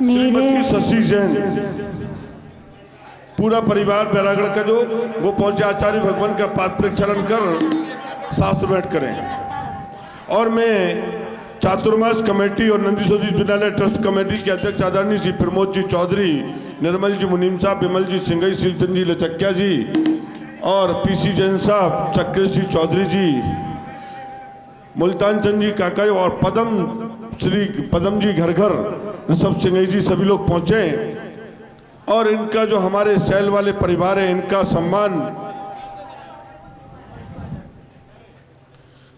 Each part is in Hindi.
श्रीमती शशि जैन, पूरा परिवार बैरागढ़ का जो वो पहुंचे आचार्य भगवान का पाद प्रक्षालन कर शास्त्र भेंट करें। और मैं चातुर्मास कमेटी और नंदी सोदी विद्यालय ट्रस्ट कमेटी के अध्यक्ष आदरणीय श्री प्रमोद जी चौधरी, निर्मल जी मुनीम साहब, विमल जी सिंगई, शीलचंद जी लचकिया जी और पीसी जैन साहब, चक्रेश जी चौधरी जी, मुल्तान चंद जी काका और श्री पदम जी घर घर ऋषभ सिंगई जी, सभी लोग पहुंचे और इनका जो हमारे सैल वाले परिवार है इनका सम्मान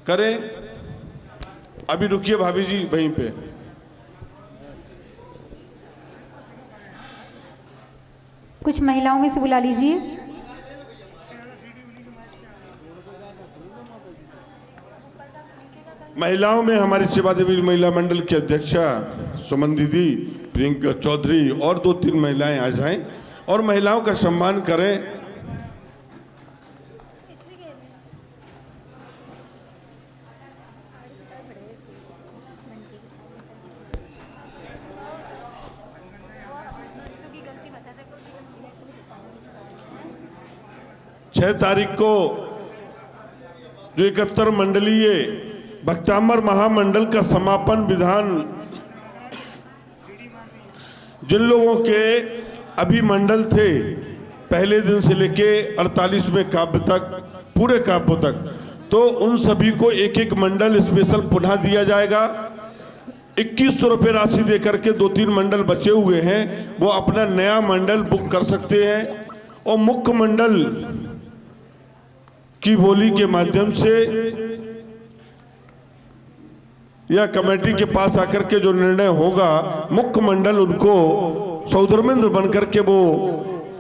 करें। अभी रुकिए भाभी जी वहीं पे। कुछ महिलाओं में से बुला लीजिए। महिलाओं में हमारी सेवा देवी महिला मंडल की अध्यक्षा सुमन दीदी, प्रियंका चौधरी और 2-3 महिलाएं आ जाएं और महिलाओं का सम्मान करें। छह तारीख को जो 71 मंडलीय भक्तामर महामंडल का समापन विधान, जिन लोगों के अभी मंडल थे पहले दिन से लेके 48वें काव्य तक, पूरे काव्यों तक, तो उन सभी को एक एक मंडल स्पेशल पुनः दिया जाएगा। 2100 रुपये राशि दे करके 2-3 मंडल बचे हुए हैं वो अपना नया मंडल बुक कर सकते हैं और मुख्य मंडल की बोली के माध्यम से या कमेटी के पास आकर के जो निर्णय होगा, मुख्य मंडल उनको सौधर्मेंद्र बनकर के वो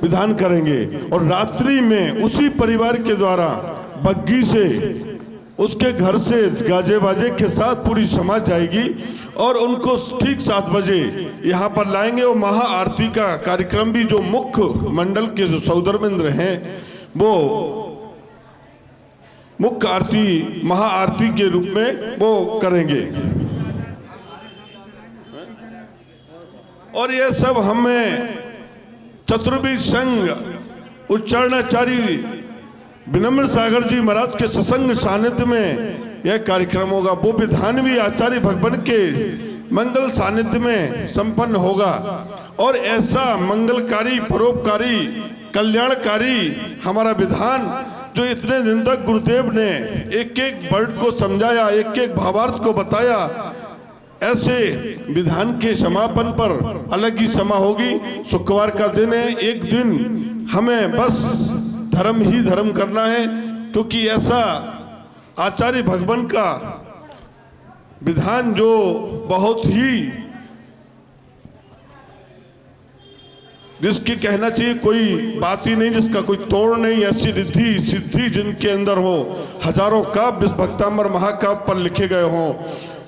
विधान करेंगे और रात्रि में उसी परिवार के द्वारा बग्गी से उसके घर से गाजे बाजे के साथ पूरी समाज जाएगी और उनको ठीक 7 बजे यहाँ पर लाएंगे। और महा आरती का कार्यक्रम भी जो मुख्य मंडल के जो सौधर्मेंद्र हैं वो मुख्य आरती महा आरती के रूप में वो करेंगे। और ये सब हमें चतुर्वेद संघ उच्चारणाचार्य विनम्र सागर जी महाराज के सत्संग सानिध्य में यह कार्यक्रम होगा। वो विधान भी आचार्य भगवान के मंगल सानिध्य में संपन्न होगा और ऐसा मंगलकारी, परोपकारी, कल्याणकारी हमारा विधान जो इतने दिन तक गुरुदेव ने एक एक वर्ड को समझाया, एक एक भावार्थ को बताया, ऐसे विधान के समापन पर अलग ही समा होगी। शुक्रवार का दिन है, एक दिन हमें बस धर्म ही धर्म करना है क्योंकि ऐसा आचार्य भगवान का विधान जो बहुत ही जिसकी कहना चाहिए कोई बात ही नहीं, जिसका कोई तोड़ नहीं, ऐसी रिद्धि सिद्धि जिनके अंदर हो, हजारों काव्य भक्तामर महाकाव्य पर लिखे गए हों,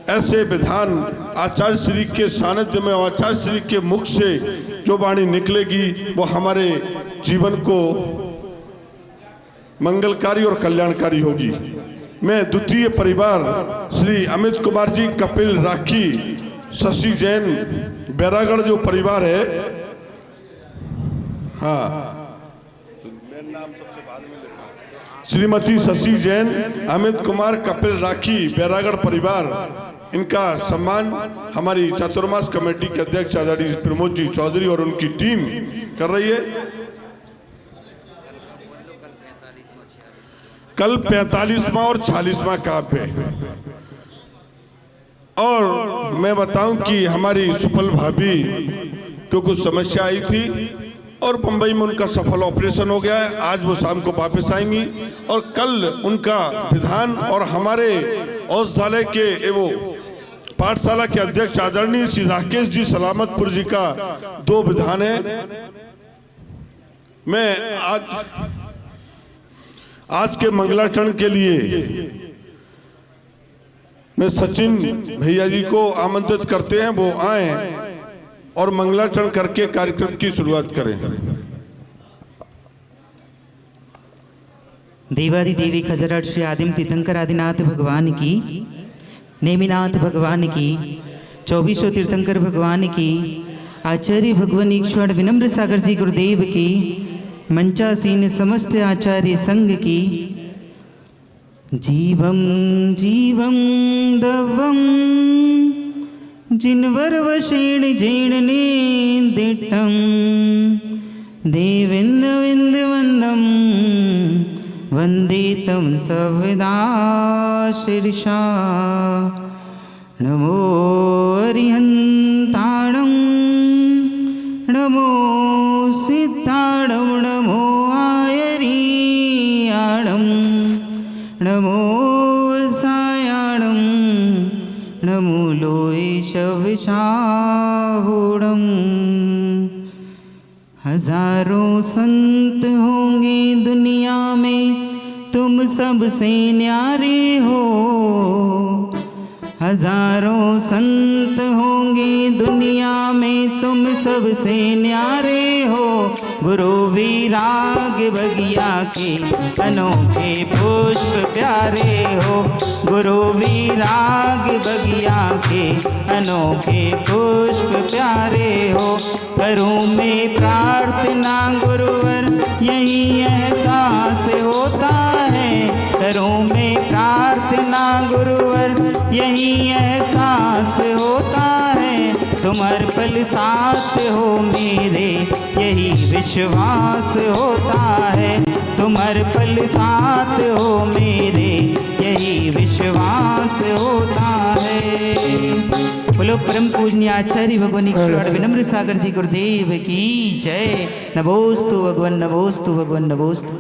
ऐसे विधान आचार्य श्री के सानिध्य में और आचार्य श्री के मुख से जो वाणी निकलेगी वो हमारे जीवन को मंगलकारी और कल्याणकारी होगी। मैं द्वितीय परिवार श्री अमित कुमार जी, कपिल राखी, शशि जैन, बैरागढ़ जो परिवार है, हाँ तो मेरा नाम सबसे बाद में लिखा, श्रीमती शशि जैन, अमित कुमार, कपिल राखी, बैरागढ़ परिवार, इनका सम्मान हमारी चातुर्मास कमेटी के अध्यक्ष आदरणीय प्रमोद जी चौधरी और उनकी टीम कर रही है। कल 45वां और 46वां काव्य है और मैं बताऊं कि हमारी सुफल भाभी को कुछ समस्या आई थी और बंबई में उनका सफल ऑपरेशन हो गया है। आज वो शाम को वापस आएंगी और कल उनका विधान और हमारे औषधालय के वो पाठशाला के अध्यक्ष आदरणीय श्री राकेश जी सलामतपुर जी का 2 विधान है। मैं आज के मंगलाचरण के लिए मैं सचिन भैया जी को आमंत्रित करते हैं, वो आए और मंगलाचरण करके कार्यक्रम की शुरुआत करें। देवादिदेवी खजराट श्री आदिम तीर्थंकर आदिनाथ भगवान की, नेमिनाथ भगवान की, 2400 तीर्थंकर भगवान की, आचार्य भगवान ईश्वर विनम्र सागर जी गुरुदेव की, मंचासीन समस्त आचार्य संघ की। जीवम जीवम दवम जिनवर वशीण जीर्णने दिट्टम देविंद विंद वंदम वंदे तम सविदा शीर्षा। नमो अरिहंताणं नमो सिद्धाणं नमो आयरीयाणं नमो सायाणं नमो लोयेश विशाहुणं। हजारों संत होंगे दुनिया में, तुम सबसे न्यारे हो। हजारों संत होंगे दुनिया में, तुम सबसे न्यारे हो। गुरु विराग बगिया के अनोखे पुष्प प्यारे हो। गुरु विराग बगिया के अनोखे पुष्प प्यारे हो। करूँ मैं प्रार्थना गुरुवर यही एहसास होता है। करूँ मैं प्रार्थना गुरुवर यही एहसास होता है। तुम हर पल साथ हो मेरे यही विश्वास होता है। तुम हर पल साथ हो मेरे यही विश्वास होता है। बोलो परम पूजनीय आचार्य भगवान ईश्वर विनम्र सागर जी गुरुदेव की जय। नमोस्तु भगवान, नमोस्तु भगवान, नमोस्तु।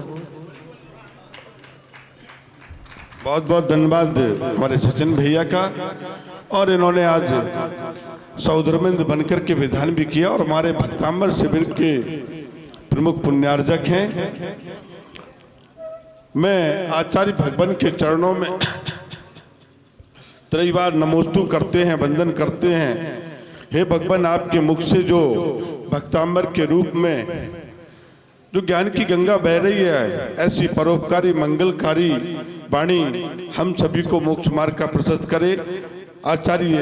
बहुत बहुत धन्यवाद हमारे सचिन भैया का। और इन्होंने आज सौधर्मिंद बनकर के विधान भी किया और हमारे भक्तांबर शिविर के प्रमुख पुण्यार्जक हैं। मैं आचार्य भगवान के चरणों में कई बार नमोस्तु करते हैं, वंदन करते हैं। हे भगवान, आपके मुख से जो भक्तांबर के रूप में जो ज्ञान की गंगा बह रही है, ऐसी परोपकारी मंगलकारी वाणी हम सभी को मोक्ष मार्ग का प्रशस्त करे। आचार्य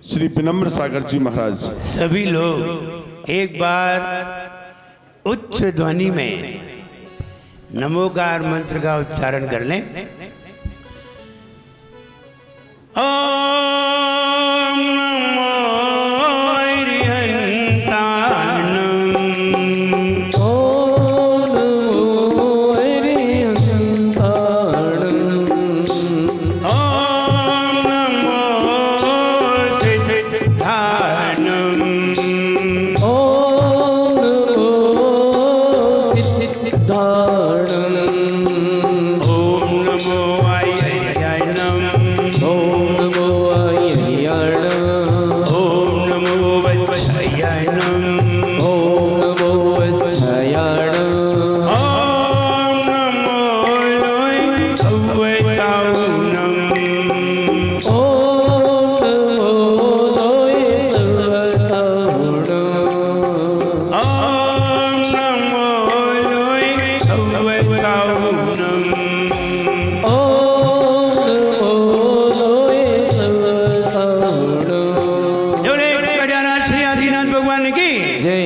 श्री विनम्र सागर जी महाराज। सभी लोग एक बार उच्च ध्वनि में नमोकार मंत्र का उच्चारण कर लें। ओम नमो अरिहंताणं। ओम नमो अरिहंताणं। ओम नमो सिद्धाणं। ओम नमो सिद्धाणं। ओम नमो आयर्याणं। ओम नमो आयर्याणं। ओम नमो वत्सयाणं। ओम नमो वत्सयाणं। ओम नमो लोयसवसावनं। ओम नमो लोयसवसावनं। ओम नमो लोयसवसावनं। ओम नमो लोयसवसावनं। जोरे खजाना श्री आदिनाथ भगवान की जय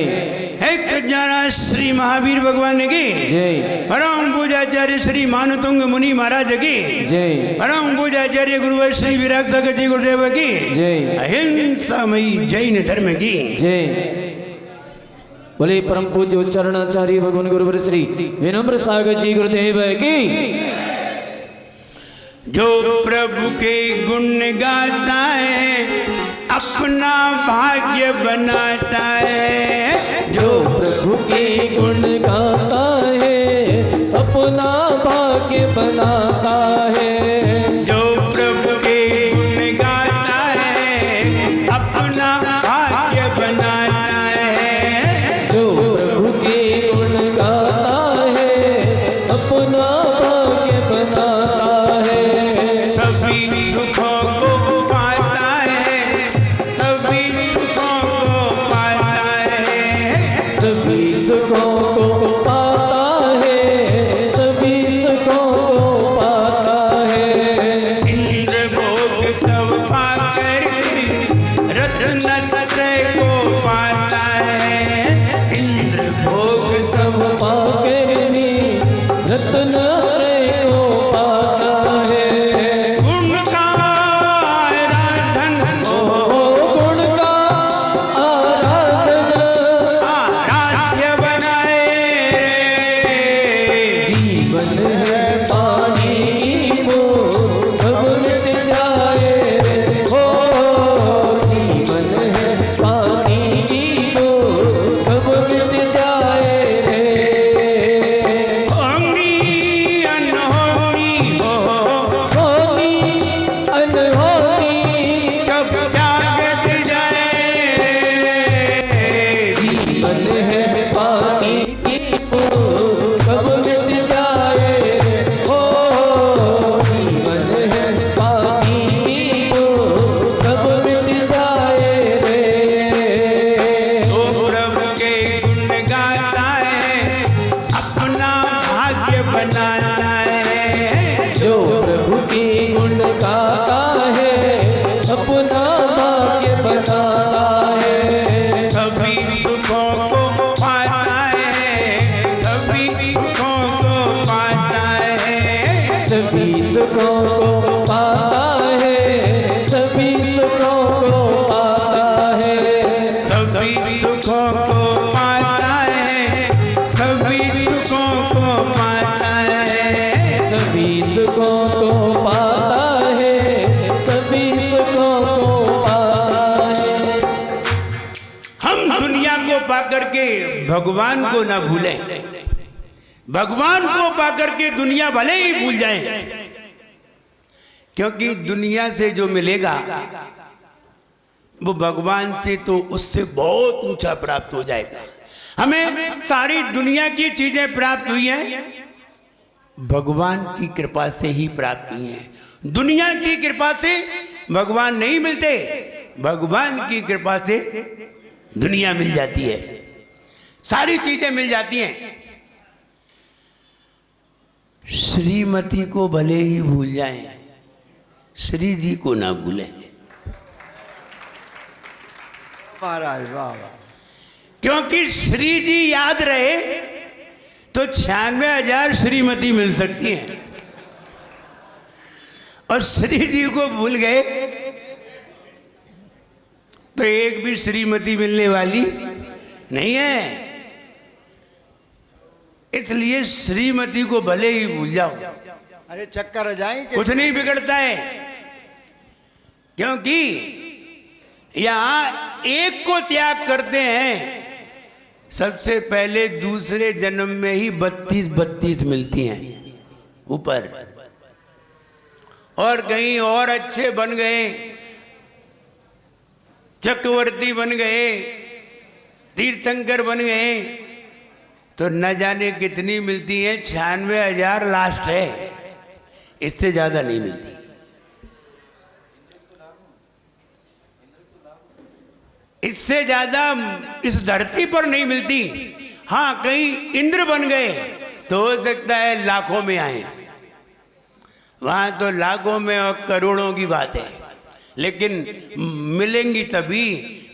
एक खजाना श्री महावीर भगवान की जय परम पूजाचार्य श्री मानुतुंग मुनि महाराज की जय परम पूजाचार्य गुरुवर श्री विराग सागर जी गुरुदेव की जय अहिंसामयी जैन धर्म की जय। बोले परम पूज्य उच्चारणाचार्य भगवान गुरुवर श्री विनम्र सागर जी गुरुदेव की। जो प्रभु के गुण गाता है अपना भाग्य बनाता है। जो प्रभु के गुण गाता है अपना भाग्य बनाता है। जो प्रभु के गुण गाता है अपना भाग्य बनाता है। जो प्रभु के गुण गाता है अपना भाग्य बनाता है। सभी सुखों को पाता है, सभी सुखों को पाता है। सभी सुखों को पाता है, सभी सुखों को सभी सुखों को पाता है, सभी सुखों को पाता है, सभी सुखों को पाता है, सभी सुखों को पाता है। हम दुनिया को पाकर के भगवान को ना भूलें, भगवान को पाकर के दुनिया भले ही भूल जाएं, क्योंकि दुनिया से जो मिलेगा वो भगवान से तो उससे बहुत ऊंचा प्राप्त हो जाएगा। हमें सारी दुनिया की चीजें प्राप्त हुई हैं, भगवान की कृपा से ही प्राप्त हुई हैं। दुनिया की कृपा से भगवान नहीं मिलते, भगवान की कृपा से दुनिया मिल जाती है, सारी चीजें मिल जाती हैं। श्रीमती को भले ही भूल जाएं, श्री जी को ना भूलें। महाराज वाह वाह। क्योंकि श्री जी याद रहे तो 96,000 श्रीमती मिल सकती हैं, और श्री जी को भूल गए तो एक भी श्रीमती मिलने वाली नहीं है। इसलिए श्रीमती को भले ही भूल जाओ, अरे चक्कर आ जाएंगे, कुछ नहीं बिगड़ता है, क्योंकि यहां एक को त्याग करते हैं, सबसे पहले दूसरे जन्म में ही 32 मिलती हैं ऊपर, और कहीं और अच्छे बन गए, चक्रवर्ती बन गए, तीर्थंकर बन गए, तो न जाने कितनी मिलती हैं। 96,000 लास्ट है, इससे ज्यादा नहीं मिलती। इससे ज्यादा इस धरती पर नहीं मिलती। हाँ, कहीं इंद्र बन गए तो हो सकता है लाखों में आए, वहां तो लाखों में और करोड़ों की बात है, लेकिन मिलेंगी तभी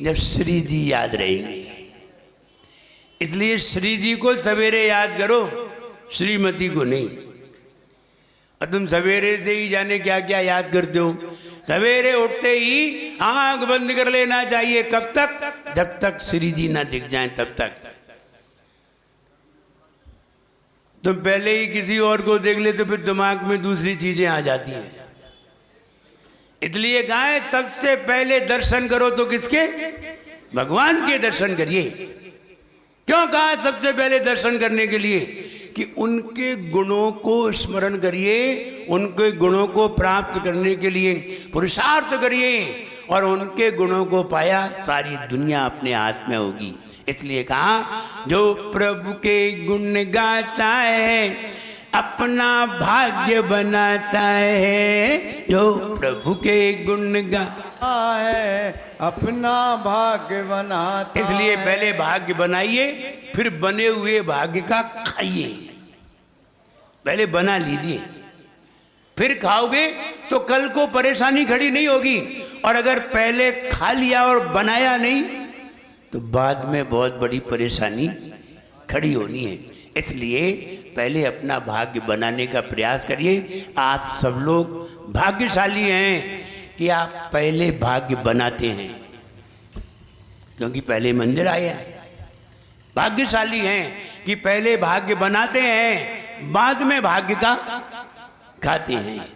जब श्री जी याद रहेंगे। इसलिए श्री जी को सवेरे याद करो, श्रीमती को नहीं। और तुम सवेरे से ही जाने क्या क्या याद करते हो। सवेरे उठते ही आंख बंद कर लेना चाहिए। कब तक? जब तक श्री जी ना दिख जाएं तब तक। तुम पहले ही किसी और को देख ले तो फिर दिमाग में दूसरी चीजें आ जाती हैं। इसलिए कहा है सबसे पहले दर्शन करो तो किसके? भगवान के दर्शन करिए। क्यों कहा सबसे पहले दर्शन करने के लिए? कि उनके गुणों को स्मरण करिए, उनके गुणों को प्राप्त करने के लिए पुरुषार्थ करिए, और उनके गुणों को पाया सारी दुनिया अपने हाथ में होगी। इसलिए कहा जो प्रभु के गुण गाता है अपना भाग्य बनाता है। जो प्रभु के गुण गाता है अपना भाग्य बनाता। इसलिए पहले भाग्य बनाइए, फिर बने हुए भाग्य का खाइए। पहले बना लीजिए, फिर खाओगे तो कल को परेशानी खड़ी नहीं होगी। और अगर पहले खा लिया और बनाया नहीं तो बाद में बहुत बड़ी परेशानी खड़ी होनी है। इसलिए पहले अपना भाग्य बनाने का प्रयास करिए। आप सब लोग भाग्यशाली हैं कि आप पहले भाग्य बनाते हैं, क्योंकि पहले मंदिर आए हैं। भाग्यशाली हैं कि पहले भाग्य बनाते हैं, बाद में भाग्य का खाते हैं।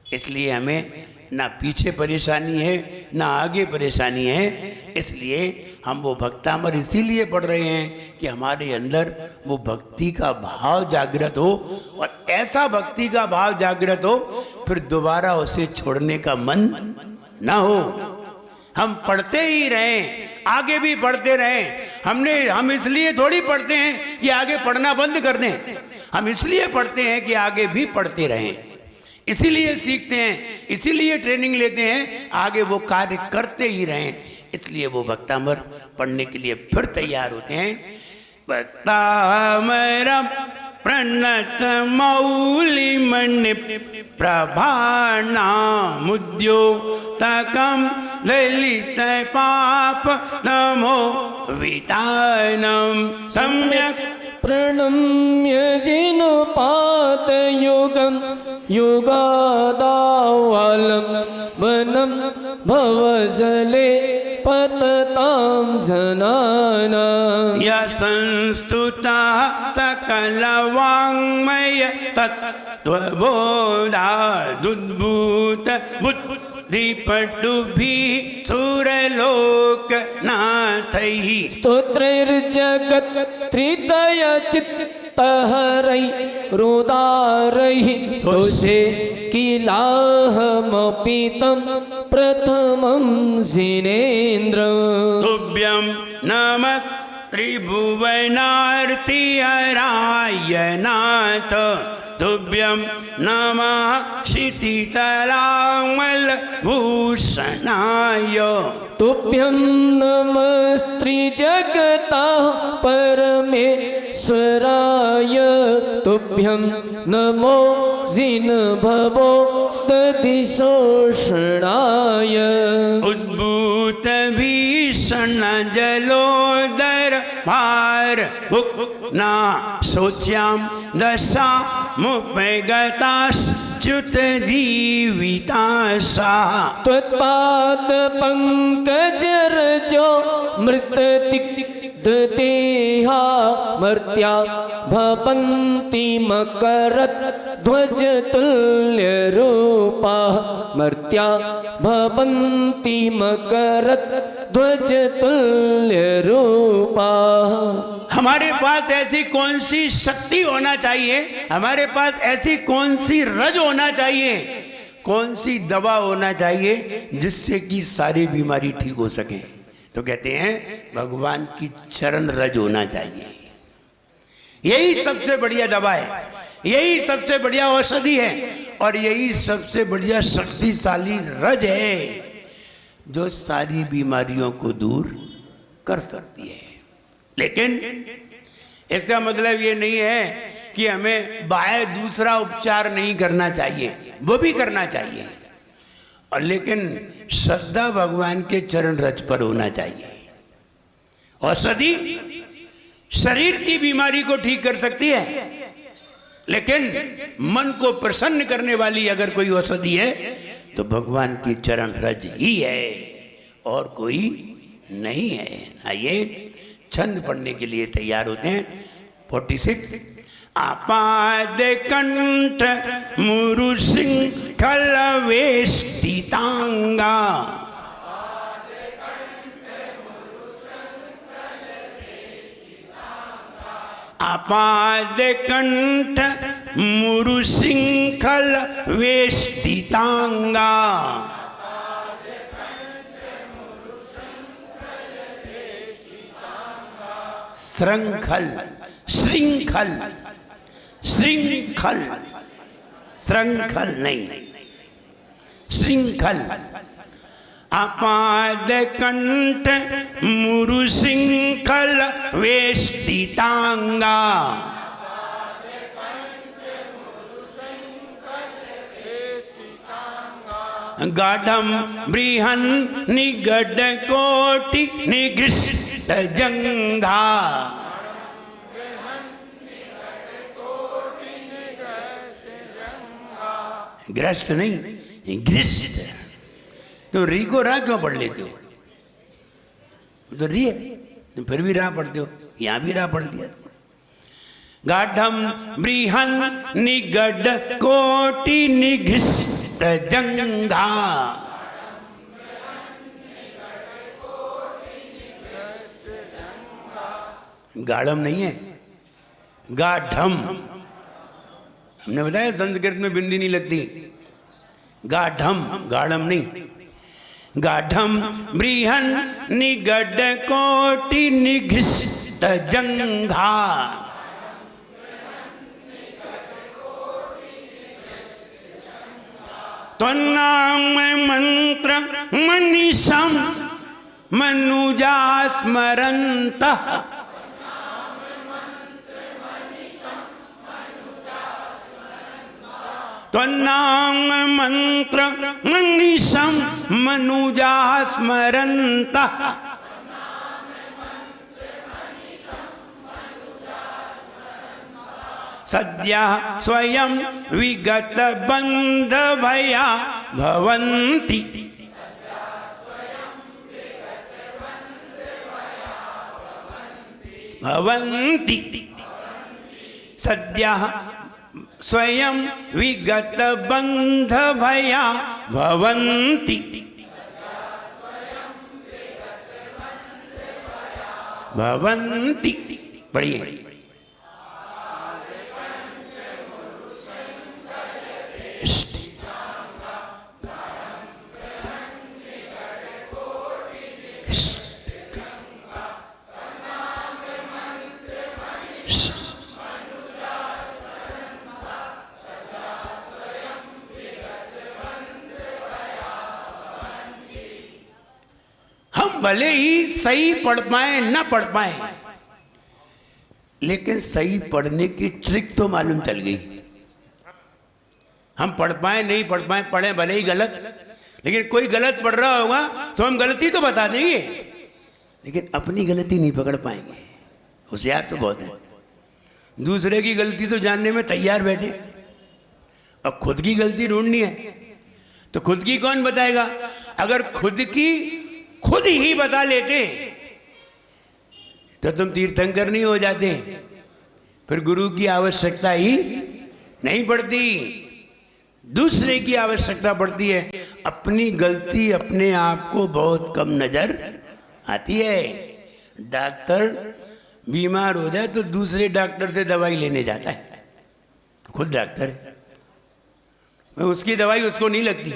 इसलिए हमें ना पीछे परेशानी है ना आगे परेशानी है। इसलिए हम वो भक्तामर इसीलिए पढ़ रहे हैं कि हमारे अंदर वो भक्ति का भाव जागृत हो, और ऐसा भक्ति का भाव जागृत हो फिर दोबारा उसे छोड़ने का मन ना हो। हम पढ़ते ही रहें, आगे भी पढ़ते रहें। हम इसलिए थोड़ी पढ़ते हैं कि आगे पढ़ना बंद कर दें। हम इसलिए पढ़ते हैं कि आगे भी पढ़ते रहें। इसीलिए सीखते हैं, इसीलिए ट्रेनिंग लेते हैं, आगे वो कार्य करते ही रहें। इसलिए वो भक्तामर पढ़ने के लिए फिर तैयार होते हैं। भक्तामर प्रणत मौलि मणि प्रभानामुद्योतकं ललित पाप तमो वितानं सम्यक् प्रणम्य जिनुपातयुगं युगादावालं वनं भवजले पततां जनानां या संस्तुता सकलवाङ्मय तत्त्वबोधादुद्भूत बुद्धिपटुभिः सुरलोकनाथैः स्तोत्रैर्जगत्त्रितय चित्तहरैः रोदारैः स्तोषे किलाहमपि तं प्रथमं जिनेन्द्रम् तुभ्यं नमः त्रिभुवनार्तिहराय नाथ तुभ्यं नमः क्षितितलामलभूषणाय तुभ्यं नमस्त्रिजगतः परमेश्वराय तुभ्यं नमो जिनभवो दधिशोषणाय उद्भूत भीषण जलोदर भार भुक्ना शोच्यां दशा मुपगताश्च्युत जीविताशा त्वत्पाद पंकजरजो मृततिग्धदेहा मर्त्या भवन्ति मकरत् ध्वज तुल्यरूपा मर्त्या भवन्ति मकरत् ध्वज तुल्यरूपा। हमारे पास ऐसी कौन सी शक्ति होना चाहिए, हमारे पास ऐसी कौन सी रज होना चाहिए, कौन सी दवा होना चाहिए जिससे कि सारी बीमारी ठीक हो सके? तो कहते हैं भगवान की चरण रज होना चाहिए। यही सबसे बढ़िया दवा है, यही सबसे बढ़िया औषधि है और यही सबसे बढ़िया शक्तिशाली रज है जो सारी बीमारियों को दूर कर सकती है। लेकिन इसका मतलब ये नहीं है कि हमें बाह्य दूसरा उपचार नहीं करना चाहिए, वो भी करना चाहिए, और लेकिन श्रद्धा भगवान के चरण रज पर होना चाहिए। औषधि शरीर की बीमारी को ठीक कर सकती है, लेकिन मन को प्रसन्न करने वाली अगर कोई औषधि है तो भगवान की चरण रज ही है और कोई नहीं है। आइए छंद पढ़ने के लिए तैयार होते हैं। 46 आपाद कंठ मुरु सिंखल वेष्टितांगा आपाद कंठ मुरु सिंखल वेष्टितांगा श्रृंखल श्रृंखल श्रृंखल श्रृंखल नहीं श्रृंखल आपाद कंठ मुरु सिंखल वेष्टितांगा गाढ़म बृहन निगड कोटि निगृष्ट जंघा ग्रस्त नहीं ग्रस्त। तो री को रा क्यों पढ़ लेते हो? तो री है तो फिर भी रा पढ़ते हो, यहां भी रा पढ़ लिया तुम। गाढ़म बृहन निगड कोटि निगृष्ट जंघा गाढ़म नहीं है, गाढ़म। हमने बताया संस्कृत में बिंदी नहीं लगती। गाढ़म गाढ़म नहीं। गाढ़म बृहन निगड कोटि निगृष्ट जंघा त्वन्नाम मंत्र मनीषम मनुजा स्मरन्तः त्वन्नाम मंत्र मनीषम मनुजा स्मरन्तः सद्यः स्वयं विगत बंध भया भवन्ति भवन्ति सद्यः स्वयं विगत बंध भया भवन्ति भवन्ति। पढ़िए। हम भले ही सही पढ़ पाए न पढ़ पाए, लेकिन सही पढ़ने की ट्रिक तो मालूम चल गई। हम पढ़ पाए नहीं पढ़ पाए, पढ़े भले ही गलत, लेकिन कोई गलत पढ़ रहा होगा तो हम गलती तो बता देंगे, लेकिन अपनी गलती नहीं पकड़ पाएंगे। होशियार तो बहुत है, दूसरे की गलती तो जानने में तैयार बैठे, अब खुद की गलती ढूंढनी है तो खुद की कौन बताएगा। अगर खुद की खुद ही बता लेते तो तुम तीर्थंकर नहीं हो जाते, फिर गुरु की आवश्यकता ही नहीं पड़ती, दूसरे की आवश्यकता पड़ती है। अपनी गलती अपने आप को बहुत कम नजर आती है। डॉक्टर बीमार हो जाए तो दूसरे डॉक्टर से दवाई लेने जाता है, खुद डॉक्टर है, उसकी दवाई उसको नहीं लगती,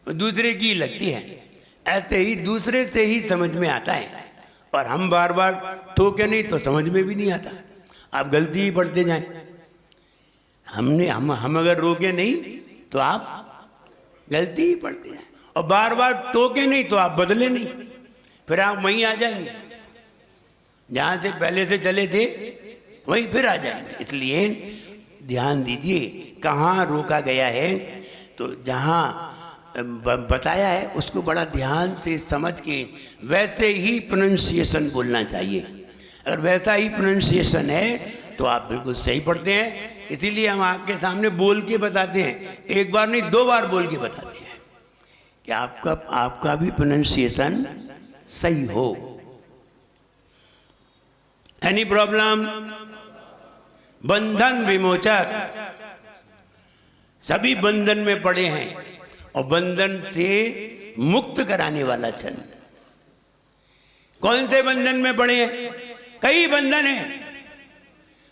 दूसरे की लगती है। ऐसे ही दूसरे से ही समझ में आता है, और हम बार बार टोके नहीं तो समझ में भी नहीं आता। आप गलती ही पढ़ते जाएं, हम अगर रोके नहीं तो आप गलती ही पढ़ते हैं, और बार बार टोके नहीं तो आप बदले नहीं, फिर आप वहीं आ जाएंगे जहाँ से पहले से चले थे, वहीं फिर आ जाएंगे। इसलिए ध्यान दीजिए कहाँ रोका गया है, तो जहाँ बताया है उसको बड़ा ध्यान से समझ के वैसे ही प्रोनाउंसिएशन बोलना चाहिए। अगर वैसा ही प्रोनाउंसिएशन है तो आप बिल्कुल सही पढ़ते हैं। इसीलिए हम आपके सामने बोल के बताते हैं, एक बार नहीं 2 बार बोल के बताते हैं कि आपका भी प्रोनाउंसिएशन सही हो। Any problem? बंधन विमोचक, सभी बंधन में पड़े हैं और बंधन से मुक्त कराने वाला चरण। कौन से बंधन में पड़े हैं? कई बंधन हैं।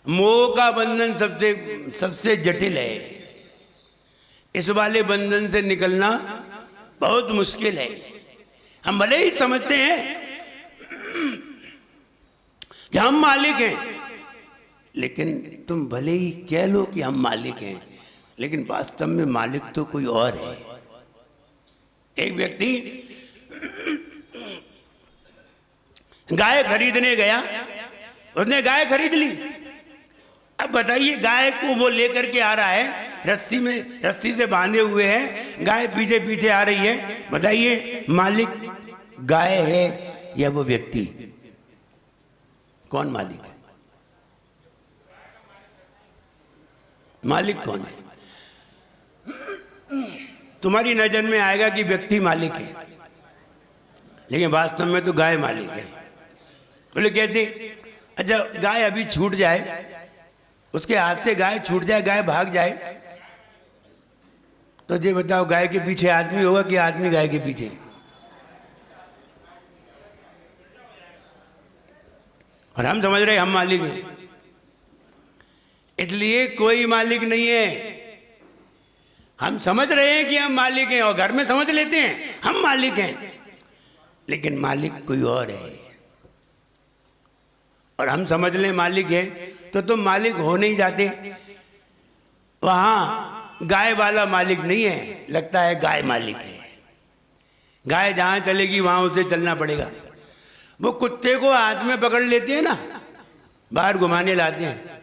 मोह का बंधन सबसे जटिल है, इस वाले बंधन से निकलना बहुत मुश्किल है। हम भले ही समझते हैं कि हम मालिक हैं, लेकिन तुम भले ही कह लो कि हम मालिक हैं, लेकिन वास्तव में मालिक तो कोई और है। एक व्यक्ति गाय खरीदने गया, उसने गाय खरीद ली। अब बताइए, गाय को वो लेकर के आ रहा है, रस्सी से बांधे हुए है, गाय पीछे पीछे आ रही है। बताइए मालिक गाय है या वो व्यक्ति? कौन मालिक है? मालिक कौन है? तुम्हारी नजर में आएगा कि व्यक्ति मालिक है, लेकिन वास्तव में तो गाय मालिक है। बोले कहते, अच्छा गाय अभी छूट जाए, उसके हाथ से गाय छूट जाए, गाय भाग जाए, तो ये बताओ गाय के पीछे आदमी होगा कि आदमी गाय के पीछे? और हम समझ रहे हम मालिक हैं। इसलिए कोई मालिक नहीं है। हम समझ रहे हैं कि हम मालिक हैं, और घर में समझ लेते हैं हम मालिक हैं, लेकिन मालिक कोई और है। और हम समझ लें मालिक है तो तुम मालिक हो नहीं जाते। वहां गाय वाला मालिक नहीं है, लगता है गाय मालिक है। गाय जहां चलेगी वहां उसे चलना पड़ेगा। वो कुत्ते को हाथ में पकड़ लेते हैं ना, बाहर घुमाने लाते हैं।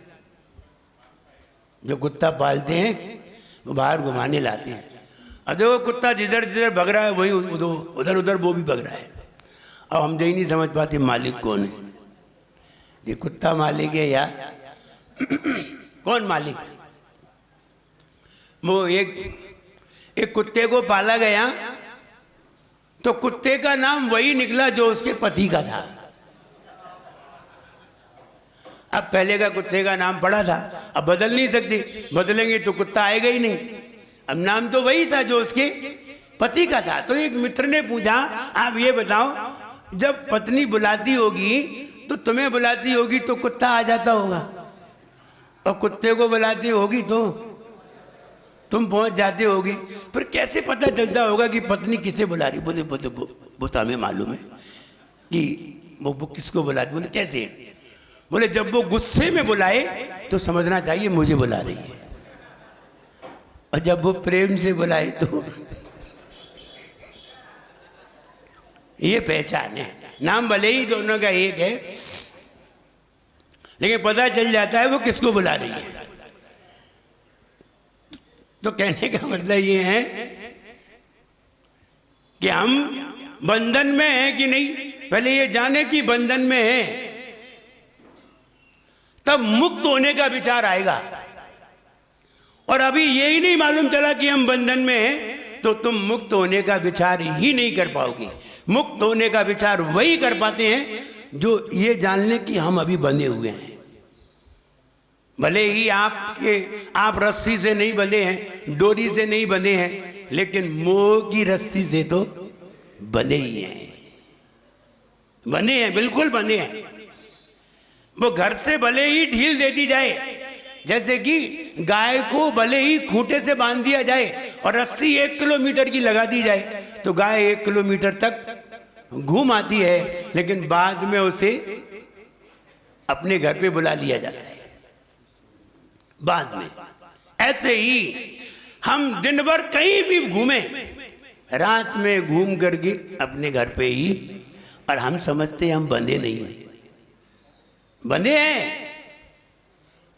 जो कुत्ता पालते हैं वो बाहर घुमाने लाते हैं। अब देखो कुत्ता जिधर जिधर भग रहा है वही उधर उधर वो भी भग रहा है। अब हम यही नहीं समझ पाते मालिक कौन है। ये कुत्ता मालिक है या कौन मालिक है? वो एक कुत्ते को पाला गया तो कुत्ते का नाम वही निकला जो उसके पति का था। अब पहले का कुत्ते का नाम पड़ा था, अब बदल नहीं सकती, बदलेंगे तो कुत्ता आएगा ही नहीं। अब नाम तो वही था जो उसके पति का था। तो एक मित्र ने पूछा, आप ये बताओ, जब पत्नी बुलाती होगी तो तुम्हें बुलाती होगी तो कुत्ता आ जाता होगा, और कुत्ते को बुलाती होगी तो तुम पहुंच जाते होगे, फिर कैसे पता चलता होगा कि पत्नी किसे बुला रही? बोले बोले वो तो हमें मालूम है कि वो किसको बुला रही। बोले कैसे? बोले जब वो गुस्से में बुलाए तो समझना चाहिए मुझे बुला रही है, और जब वो प्रेम से बुलाए तो ये पहचान है। नाम भले ही दोनों का एक है, लेकिन पता चल जाता है वो किसको बुला रही है। तो कहने का मतलब ये है कि हम बंधन में हैं कि नहीं, पहले ये जाने कि बंधन में हैं, तब मुक्त होने का विचार आएगा। और अभी यही नहीं मालूम चला कि हम बंधन में हैं, तो तुम मुक्त होने का विचार ही नहीं कर पाओगे। मुक्त होने का विचार वही कर पाते हैं जो ये जान ले कि हम अभी बंधे हुए हैं। भले ही आप रस्सी से नहीं बंधे हैं, डोरी से नहीं बंधे हैं, लेकिन मोह की रस्सी से तो बंधे ही हैं, बंधे हैं, बिल्कुल बंधे हैं। वो घर से भले ही ढील दे दी जाए, जैसे कि गाय को भले ही खूंटे से बांध दिया जाए और रस्सी 1 किलोमीटर की लगा दी जाए, तो गाय 1 किलोमीटर तक घूम आती है, लेकिन बाद में उसे अपने घर पे बुला लिया जाता है बाद में। ऐसे ही हम दिन भर कहीं भी घूमें, रात में घूम करके अपने घर पे ही, और हम समझते हैं हम बंधे नहीं हैं। बंधे हैं,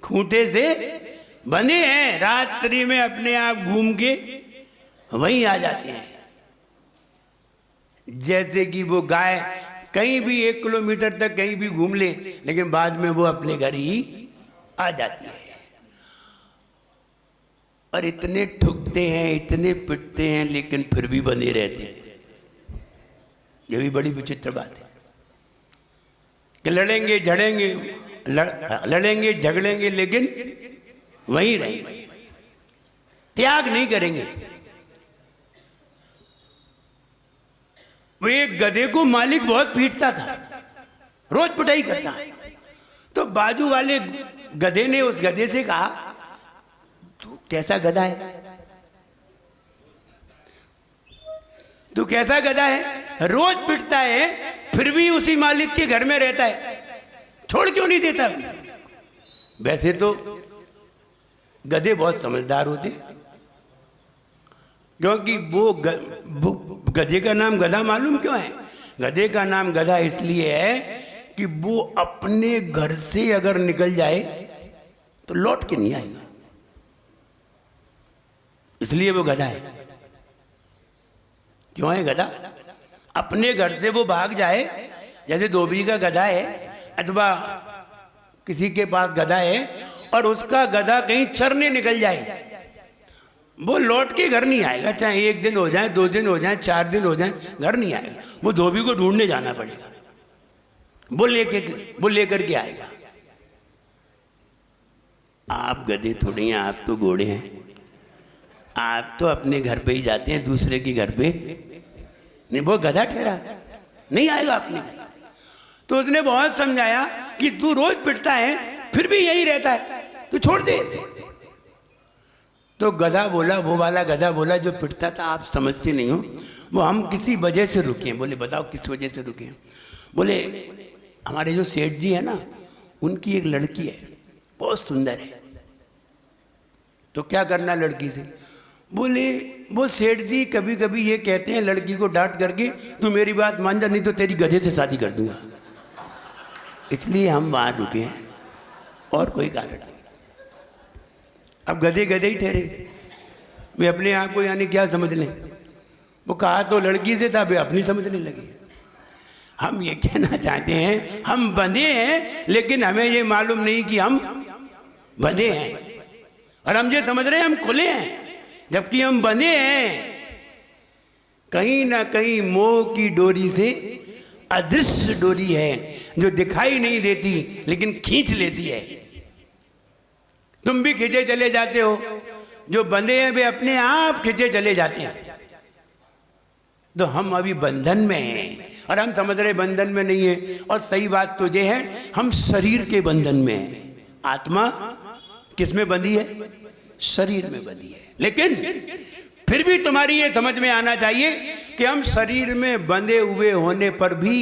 खूंटे से बंधे हैं, रात्रि में अपने आप घूम के वहीं आ जाते हैं। जैसे कि वो गाय कहीं भी 1 किलोमीटर तक कहीं भी घूम ले, लेकिन बाद में वो अपने घर ही आ जाती है। और इतने ठुकते हैं, इतने पिटते हैं, लेकिन फिर भी बने रहते हैं। ये भी बड़ी विचित्र बात है कि लड़ेंगे झगड़ेंगे, लेकिन वहीं रहेंगे, त्याग नहीं करेंगे। वो एक गधे को मालिक बहुत पीटता था, रोज पिटाई करता। तो बाजू वाले गधे ने उस गधे से कहा, तू कैसा गधा है, तू कैसा गधा है, रोज पिटता है फिर भी उसी मालिक के घर में रहता है, छोड़ क्यों नहीं देता? वैसे तो गधे बहुत समझदार होते, क्योंकि वो गधे का नाम गधा मालूम क्यों है? गधे का नाम गधा इसलिए है कि वो अपने घर से अगर निकल जाए तो लौट के नहीं आएगा, इसलिए वो गधा है। क्यों है गधा? अपने घर से वो भाग जाए, जैसे धोबी का गधा है अथवा किसी के पास गधा है, और उसका गधा कहीं चरने निकल जाए, वो लौट के घर नहीं आएगा। चाहे 1 दिन हो जाए, 2 दिन हो जाए, 4 दिन हो जाए, घर नहीं आएगा। वो धोबी को ढूंढने जाना पड़ेगा, वो लेकर के आएगा। आप गधे थोड़ी हैं, आप तो घोड़े हैं। आप तो अपने घर पे ही जाते हैं, दूसरे के घर पे नहीं। वो गधा ठहरा, नहीं आएगा अपने। तो उसने बहुत समझाया कि तू रोज पिटता है फिर भी यही रहता है, तू छोड़ दे। तो गधा बोला, वो वाला गधा बोला जो पिटता था, आप समझते नहीं हो, वो हम किसी वजह से रुके हैं। बोले बताओ किस वजह से रुके हैं? बोले हमारे जो सेठ जी है ना, उनकी एक लड़की है, बहुत सुंदर है। तो क्या करना लड़की से? बोले वो सेठ जी कभी कभी ये कहते हैं लड़की को डांट करके, तू मेरी बात मान जा, नहीं तो तेरी गधे से शादी कर दूंगा। इसलिए हम वहां रुके हैं, और कोई कारण नहीं। अब गधे गधे ही ठहरे, वे अपने आप को यानी क्या समझ लें। वो कहा तो लड़की से था, वे अपनी समझने लगे। हम ये कहना चाहते हैं हम बंधे हैं, लेकिन हमें ये मालूम नहीं कि हम बंधे हैं, और हम ये समझ रहे हैं हम खुले हैं, जबकि हम बंधे हैं। कहीं ना कहीं मोह की डोरी से अदृश्य डोरी है जो दिखाई नहीं देती लेकिन खींच लेती है। तुम भी खींचे चले जाते हो, जो बंधे हैं वे अपने आप खींचे चले जाते हैं। तो हम अभी बंधन में हैं और हम समझ रहे बंधन में नहीं है। और सही बात तो ये है, हम शरीर के बंधन में हैं। आत्मा किस में बंधी है? शरीर में बंधी है। लेकिन फिर भी तुम्हारी ये समझ में आना चाहिए कि हम शरीर में बंधे हुए होने पर भी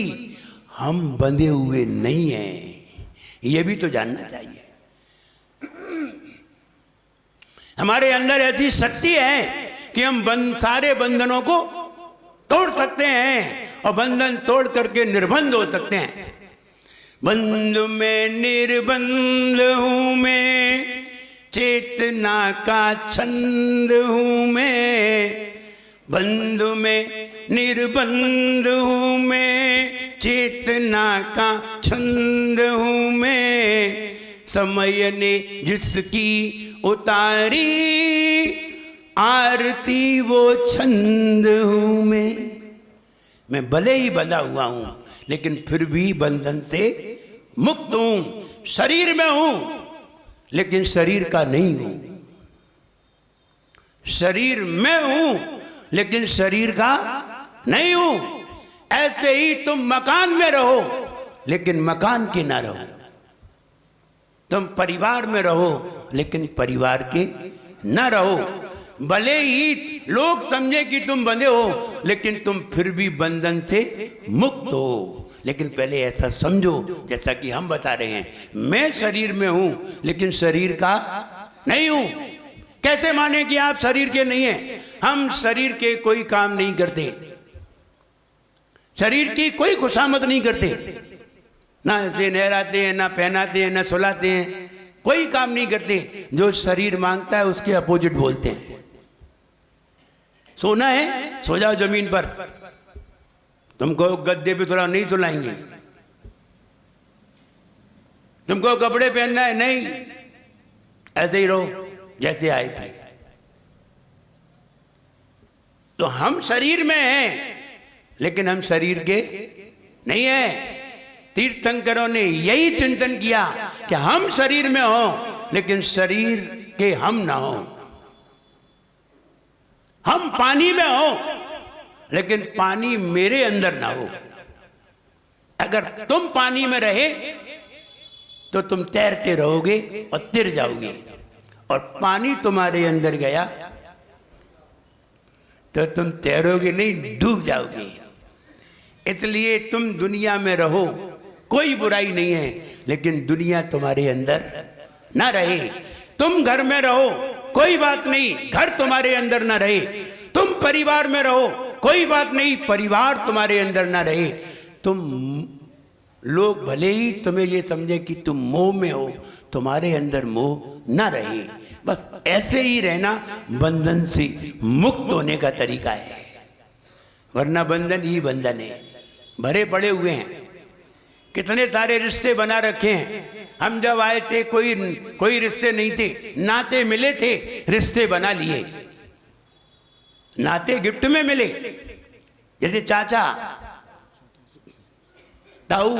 हम बंधे हुए नहीं हैं, ये भी तो जानना चाहिए। हमारे अंदर ऐसी शक्ति है कि हम सारे बंधनों को तोड़ सकते हैं और बंधन तोड़ करके निर्बंध हो सकते हैं। बंध में निर्बंध हूं मैं, चेतना का छंद हूं मैं। बंध में निर्बंध हूं मैं, चेतना का छंद हूं मैं। समय ने जिसकी उतारी आरती वो छंद हूं मैं भले ही बंधा हुआ हूं लेकिन फिर भी बंधन से मुक्त हूं। शरीर में हूं लेकिन शरीर का नहीं हूं। शरीर में हूं लेकिन शरीर का नहीं हूं। ऐसे ही तुम मकान में रहो लेकिन मकान के ना रहो। तुम परिवार में रहो लेकिन परिवार के ना रहो। भले ही लोग समझे कि तुम बंधे हो लेकिन तुम फिर भी बंधन से मुक्त हो। लेकिन पहले ऐसा समझो, जैसा कि हम बता रहे हैं, मैं शरीर में हूं लेकिन शरीर का नहीं हूं। कैसे माने कि आप शरीर के नहीं हैं? हम शरीर के कोई काम नहीं करते, शरीर की कोई खुशामद नहीं करते, ना इसे नहलाते हैं, ना पहनाते हैं, ना सुलाते हैं, कोई काम नहीं करते। जो शरीर मांगता है उसके अपोजिट बोलते हैं। सोना है, सो जाओ जमीन पर, तुमको गद्दे पे थोड़ा नहीं सुलाएंगे। तुमको कपड़े पहनना है, नहीं, ऐसे ही रहो जैसे आए थे। तो हम शरीर में हैं लेकिन हम शरीर के नहीं हैं। तीर्थंकरों ने यही चिंतन किया कि हम शरीर में हो लेकिन शरीर के हम ना हो। हम पानी में हो लेकिन पानी मेरे अंदर ना हो। अगर तुम पानी में रहे तो तुम तैरते रहोगे और तिर जाओगे, और पानी तुम्हारे अंदर गया तो तुम तैरोगे नहीं, डूब जाओगे। इसलिए तुम दुनिया में रहो, कोई बुराई नहीं है, लेकिन दुनिया तुम्हारे अंदर ना रहे। तुम घर में रहो, कोई बात नहीं, घर तुम्हारे अंदर ना रहे। तुम परिवार में रहो, कोई बात नहीं, परिवार तुम्हारे अंदर ना रहे। तुम लोग भले ही तुम्हें ये समझे कि तुम मोह में हो, तुम्हारे अंदर मोह ना रहे। बस ऐसे ही रहना बंधन से मुक्त होने का तरीका है। वरना बंधन ही बंधन है, भरे पड़े हुए हैं। कितने सारे रिश्ते बना रखे हैं। हम जब आए थे कोई रिश्ते नहीं थे, नाते मिले थे, रिश्ते बना लिए। नाते गिफ्ट में मिले, जैसे चाचा, ताऊ,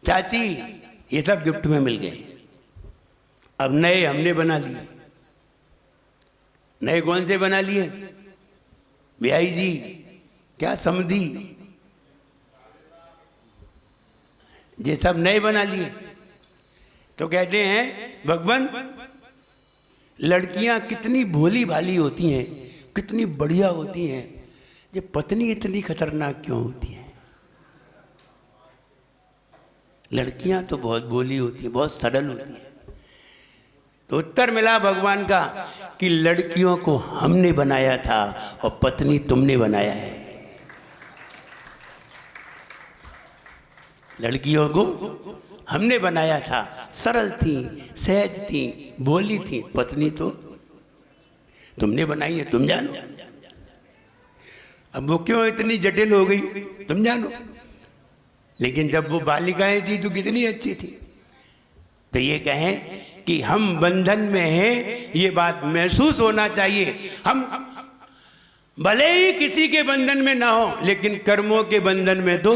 चाची, ये सब गिफ्ट में मिल गए। अब नए हमने बना लिए। नए कौन से बना लिए? ब्याई जी, क्या समधी, ये सब नए बना लिए। तो कहते हैं भगवान, लड़कियां कितनी भोली भाली होती हैं, कितनी बढ़िया होती हैं, ये पत्नी इतनी खतरनाक क्यों होती है? लड़कियां तो बहुत भोली होती हैं, बहुत सरल होती हैं। तो उत्तर मिला भगवान का कि लड़कियों को हमने बनाया था और पत्नी तुमने बनाया है। लड़कियों को हमने बनाया था, सरल थी, सहज थी, भोली थी। पत्नी तो तुमने बनाई है, तुम जानो। अब वो क्यों इतनी जटिल हो गई, तुम जानो। लेकिन जब वो बालिकाएं थी तो कितनी अच्छी थी। तो ये कहें कि हम बंधन में हैं, ये बात महसूस होना चाहिए। हम भले ही किसी के बंधन में ना हो, लेकिन कर्मों के बंधन में तो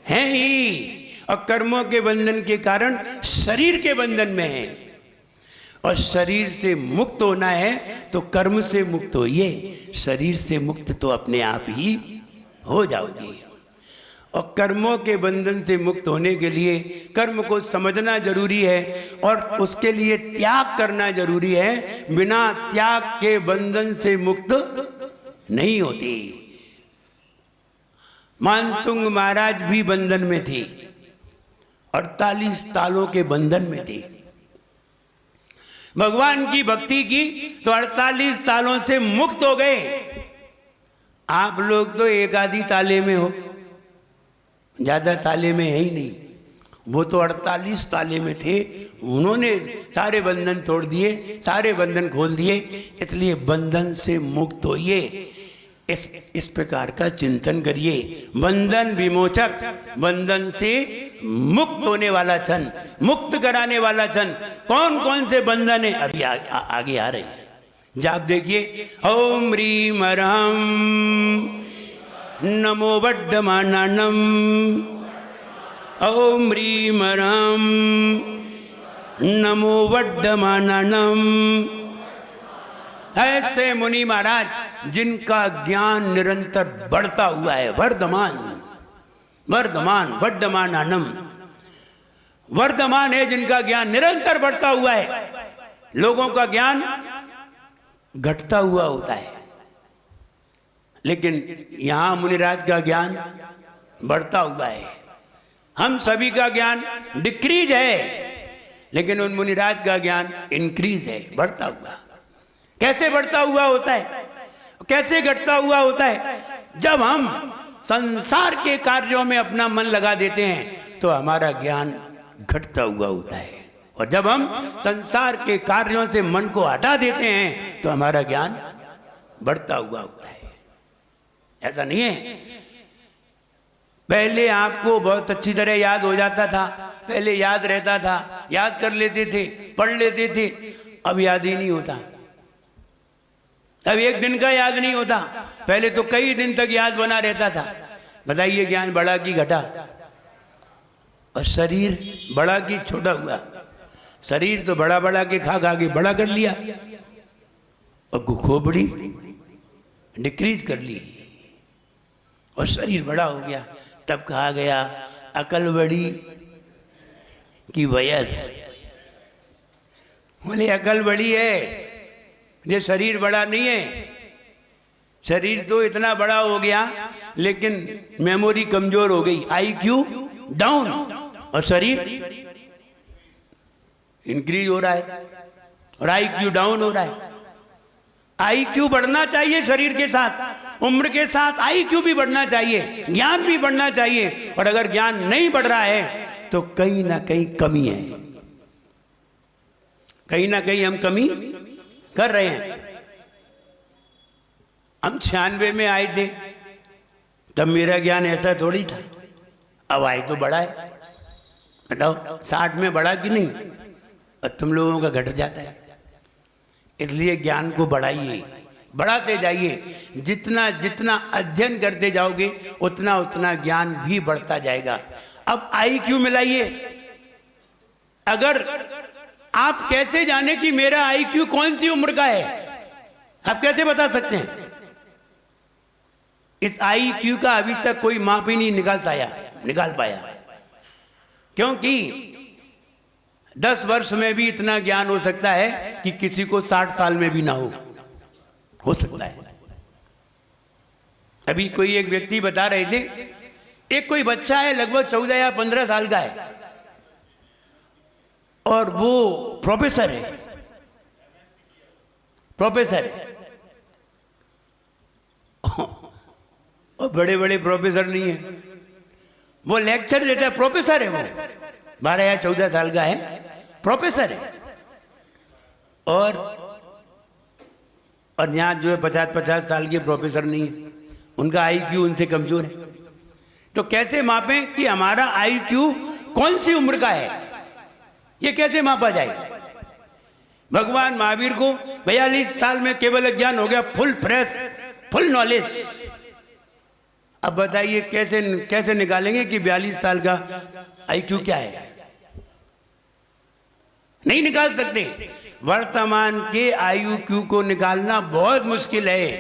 हैं ही। और कर्मों के बंधन के कारण शरीर के बंधन में है। और शरीर से मुक्त होना है तो कर्म से मुक्त होइए। शरीर से मुक्त तो अपने आप ही हो जाओगी। और कर्मों के बंधन से मुक्त होने के लिए कर्म को समझना जरूरी है और उसके लिए त्याग करना जरूरी है। बिना त्याग के बंधन से मुक्त नहीं होती। मानतुंग महाराज भी बंधन में थी, 48 तालों के बंधन में थी। भगवान की भक्ति की तो 48 तालों से मुक्त हो गए। आप लोग तो एक आधी ताले में हो, ज्यादा ताले में है ही नहीं। वो तो 48 ताले में थे, उन्होंने सारे बंधन तोड़ दिए, सारे बंधन खोल दिए। इसलिए बंधन से मुक्त होइए। इस प्रकार का चिंतन करिए। बंधन विमोचक, बंधन से मुक्त होने वाला क्षण, मुक्त कराने वाला क्षण। कौन कौन से बंधन है अभी आगे आ रहे हैं। जब आप देखिए, ओम ह्रीम अरहम नमो वर्धमानम, ओम ह्रीम अरहम नमो वर्धमानम। ऐसे मुनि महाराज जिनका ज्ञान निरंतर बढ़ता हुआ है। वर्धमान, वर्धमान, वर्धमानम, वर्धमान है जिनका ज्ञान निरंतर बढ़ता हुआ है। लोगों का ज्ञान घटता हुआ होता है, लेकिन यहां मुनिराज का ज्ञान बढ़ता हुआ है। हम सभी का ज्ञान डिक्रीज है, लेकिन उन मुनिराज का ज्ञान इंक्रीज है, बढ़ता हुआ। कैसे बढ़ता हुआ होता है, कैसे घटता हुआ होता है? जब हम संसार के कार्यों में अपना मन लगा देते हैं तो हमारा ज्ञान घटता हुआ होता है, और जब हम संसार के कार्यों से मन को हटा देते हैं तो हमारा ज्ञान बढ़ता हुआ होता है। ऐसा नहीं है पहले आपको बहुत अच्छी तरह याद हो जाता था, पहले याद रहता था, याद कर लेते थे, पढ़ लेते थे। अब याद ही नहीं होता, अब एक दिन का याद नहीं होता। पहले तो कई दिन तक याद बना रहता था। बताइए ज्ञान बढ़ा कि घटा? और शरीर बड़ा कि छोटा हुआ? शरीर तो बड़ा बड़ा के खा खा के बड़ा कर लिया, और खोपड़ी डिक्रीज कर ली, और शरीर बड़ा हो गया। तब कहा गया अकल बड़ी कि वयस। बोले अकल बड़ी है, ये शरीर बड़ा नहीं है। शरीर तो इतना बड़ा हो गया, लेकिन मेमोरी कमजोर हो गई, IQ डाउन, और शरीर इंक्रीज हो रहा है और IQ डाउन हो रहा है। IQ बढ़ना चाहिए शरीर के साथ, उम्र के साथ IQ भी बढ़ना चाहिए, ज्ञान भी बढ़ना चाहिए। और अगर ज्ञान नहीं बढ़ रहा है तो कहीं ना कहीं कमी है, कहीं ना कहीं हम कमी कर रहे हैं। हम 96 में आए थे, तब मेरा ज्ञान ऐसा थोड़ी था। अब आए तो बड़ा है। बताओ 60 में बढ़ा कि नहीं? और तुम लोगों का घट जाता है। इसलिए ज्ञान को बढ़ाइए, बढ़ाते जाइए। जितना जितना अध्ययन करते जाओगे उतना उतना ज्ञान भी बढ़ता जाएगा। अब IQ मिलाइए। अगर आप कैसे जाने कि मेरा IQ कौन सी उम्र का है? आप कैसे बता सकते हैं? इस IQ का अभी तक कोई माप ही नहीं निकाल पाया। क्योंकि 10 वर्ष में भी इतना ज्ञान हो सकता है कि किसी को 60 साल में भी ना हो सकता है। अभी कोई एक व्यक्ति बता रहे थे, एक कोई बच्चा है लगभग 14 या 15 साल का है, और वो प्रोफेसर है, और बड़े बड़े प्रोफेसर नहीं है, वो लेक्चर देता है। प्रोफेसर है, वो 12 या 14 साल का है, प्रोफेसर है। और यहाँ जो है 50-50 साल के प्रोफेसर नहीं है, उनका IQ उनसे कमजोर है। तो कैसे मापें कि हमारा IQ कौन सी उम्र का है? ये कैसे मापा जाए? भगवान महावीर को 42 साल में केवल ज्ञान हो गया, फुल फ्रेश, फुल नॉलेज। अब बताइए कैसे कैसे निकालेंगे कि 42 साल का IQ क्या है? नहीं निकाल सकते। वर्तमान के IQ को निकालना बहुत मुश्किल है,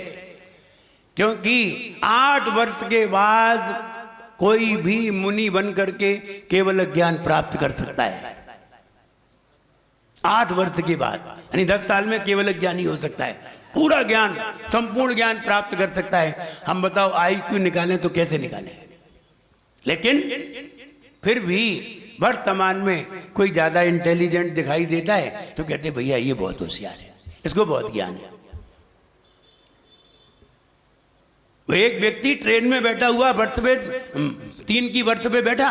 क्योंकि 8 वर्ष के बाद कोई भी मुनि बन करके केवल ज्ञान प्राप्त कर सकता है। 8 वर्ष के बाद, यानी 10 साल में केवल ज्ञानी हो सकता है, पूरा ज्ञान, संपूर्ण ज्ञान प्राप्त कर सकता है। हम बताओ IQ निकालें तो कैसे निकालें? लेकिन फिर भी वर्तमान में कोई ज्यादा इंटेलिजेंट दिखाई देता है तो कहते भैया ये बहुत होशियार है, इसको बहुत ज्ञान है। वो एक व्यक्ति ट्रेन में बैठा हुआ, बर्थ पे 3 की बर्थ पे बैठा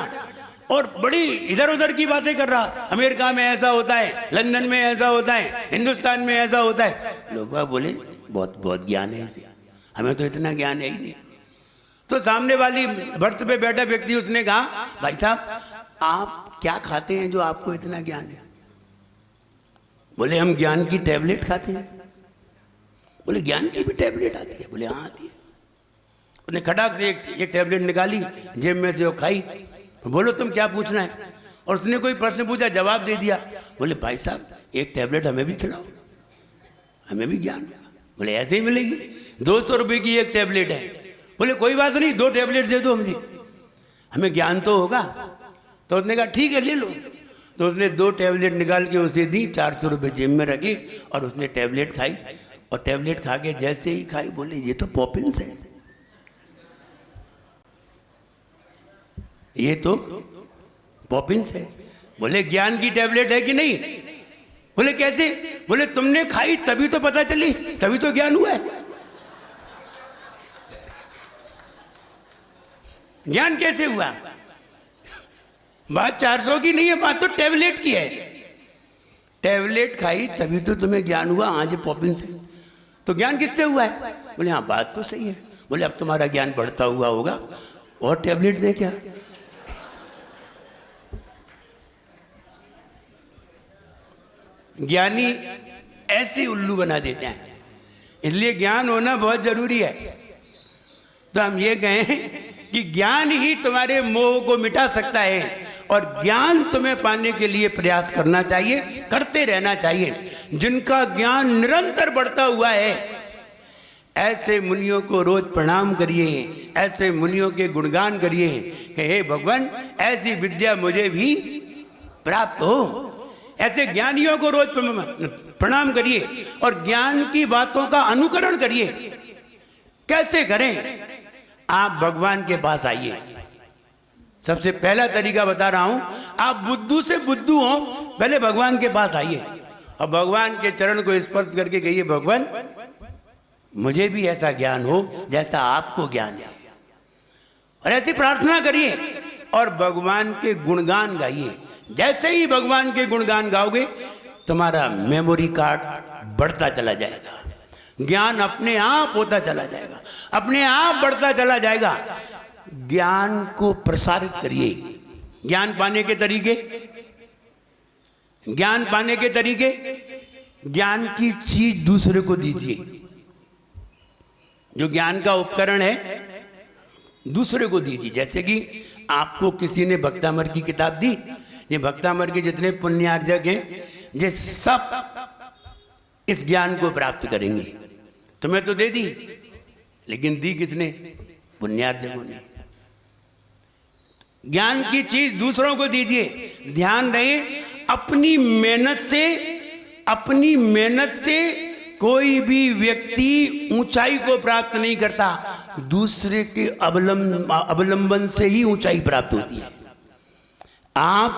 और बड़ी इधर उधर की बातें कर रहा। अमेरिका में ऐसा होता है, लंदन में ऐसा होता है, हिंदुस्तान में ऐसा होता है। लोग बोले बहुत बहुत ज्ञान है इसे, हमें तो इतना ज्ञान है ही नहीं। तो सामने वाली बर्थ पे बैठा व्यक्ति, उसने कहा भाई साहब आप क्या खाते हैं जो आपको इतना ज्ञान है? बोले हम ज्ञान की टैबलेट खाते हैं। बोले ज्ञान की भी टैबलेट आती है? बोले हाँ आती है। उसने खटाक से एक टैबलेट निकाली, जेब में से खाई। बोलो तुम क्या पूछना है? और उसने कोई प्रश्न पूछा, जवाब दे दिया। बोले भाई साहब एक टैबलेट हमें भी खिलाओ, हमें भी ज्ञान। बोले ऐसे ही मिलेगी, 200 रुपये की एक टैबलेट है। बोले कोई बात नहीं, 2 टैबलेट दे दो मुझे, हमें ज्ञान तो होगा। तो उसने कहा ठीक है ले लो। तो उसने 2 टैबलेट निकाल के उसे दी, 400 रुपये जेब में रखी और उसने टैबलेट खाई। और टैबलेट खा के जैसे ही खाई, बोले ये तो पॉपिंस है, ये तो पॉपिंस है। बोले ज्ञान की टैबलेट है कि नहीं? बोले कैसे? बोले तुमने खाई तभी तो पता चली, तभी तो ज्ञान हुआ है। ज्ञान कैसे हुआ? बात 400 की नहीं है, बात तो टैबलेट की है। टैबलेट खाई तभी तो तुम्हें ज्ञान हुआ। हाँ जी पॉपिंस है, तो ज्ञान किससे हुआ है? बोले हाँ बात तो सही है। बोले अब तुम्हारा ज्ञान बढ़ता हुआ होगा, और टैबलेट दे क्या? ज्ञानी ऐसे उल्लू बना देते हैं, इसलिए ज्ञान होना बहुत जरूरी है। तो हम ये कहें कि ज्ञान ही तुम्हारे मोह को मिटा सकता है, और ज्ञान तुम्हें पाने के लिए प्रयास करना चाहिए, करते रहना चाहिए। जिनका ज्ञान निरंतर बढ़ता हुआ है, ऐसे मुनियों को रोज प्रणाम करिए, ऐसे मुनियों के गुणगान करिए कि हे भगवान ऐसी विद्या मुझे भी प्राप्त हो। ऐसे ज्ञानियों को रोज प्रणाम करिए और ज्ञान की बातों का अनुकरण करिए। कैसे करें? आप भगवान के पास आइए। सबसे पहला तरीका बता रहा हूं, आप बुद्धू से बुद्धू हो, पहले भगवान के पास आइए और भगवान के चरण को स्पर्श करके कहिए भगवान मुझे भी ऐसा ज्ञान हो जैसा आपको ज्ञान है। और ऐसी प्रार्थना करिए और भगवान के गुणगान गाइए। जैसे ही भगवान के गुणगान गाओगे तुम्हारा मेमोरी कार्ड बढ़ता चला जाएगा, ज्ञान अपने आप होता चला जाएगा, अपने आप बढ़ता चला जाएगा। ज्ञान को प्रसारित करिए। ज्ञान पाने के तरीके, ज्ञान पाने के तरीके, ज्ञान की चीज दूसरे को दीजिए। जो ज्ञान का उपकरण है दूसरे को दीजिए। जैसे कि आपको किसी ने भक्तामर की किताब दी, ये भक्तामर के जितने पुण्यार्जक हैं ये सब इस ज्ञान को प्राप्त करेंगे। तुम्हें तो दे दी, लेकिन दी किसने? पुण्यार्जकों ने। ज्ञान की चीज दूसरों को दीजिए। ध्यान रहे, अपनी मेहनत से कोई भी व्यक्ति ऊंचाई को प्राप्त नहीं करता, दूसरे के अवलंबन से ही ऊंचाई प्राप्त होती है। आप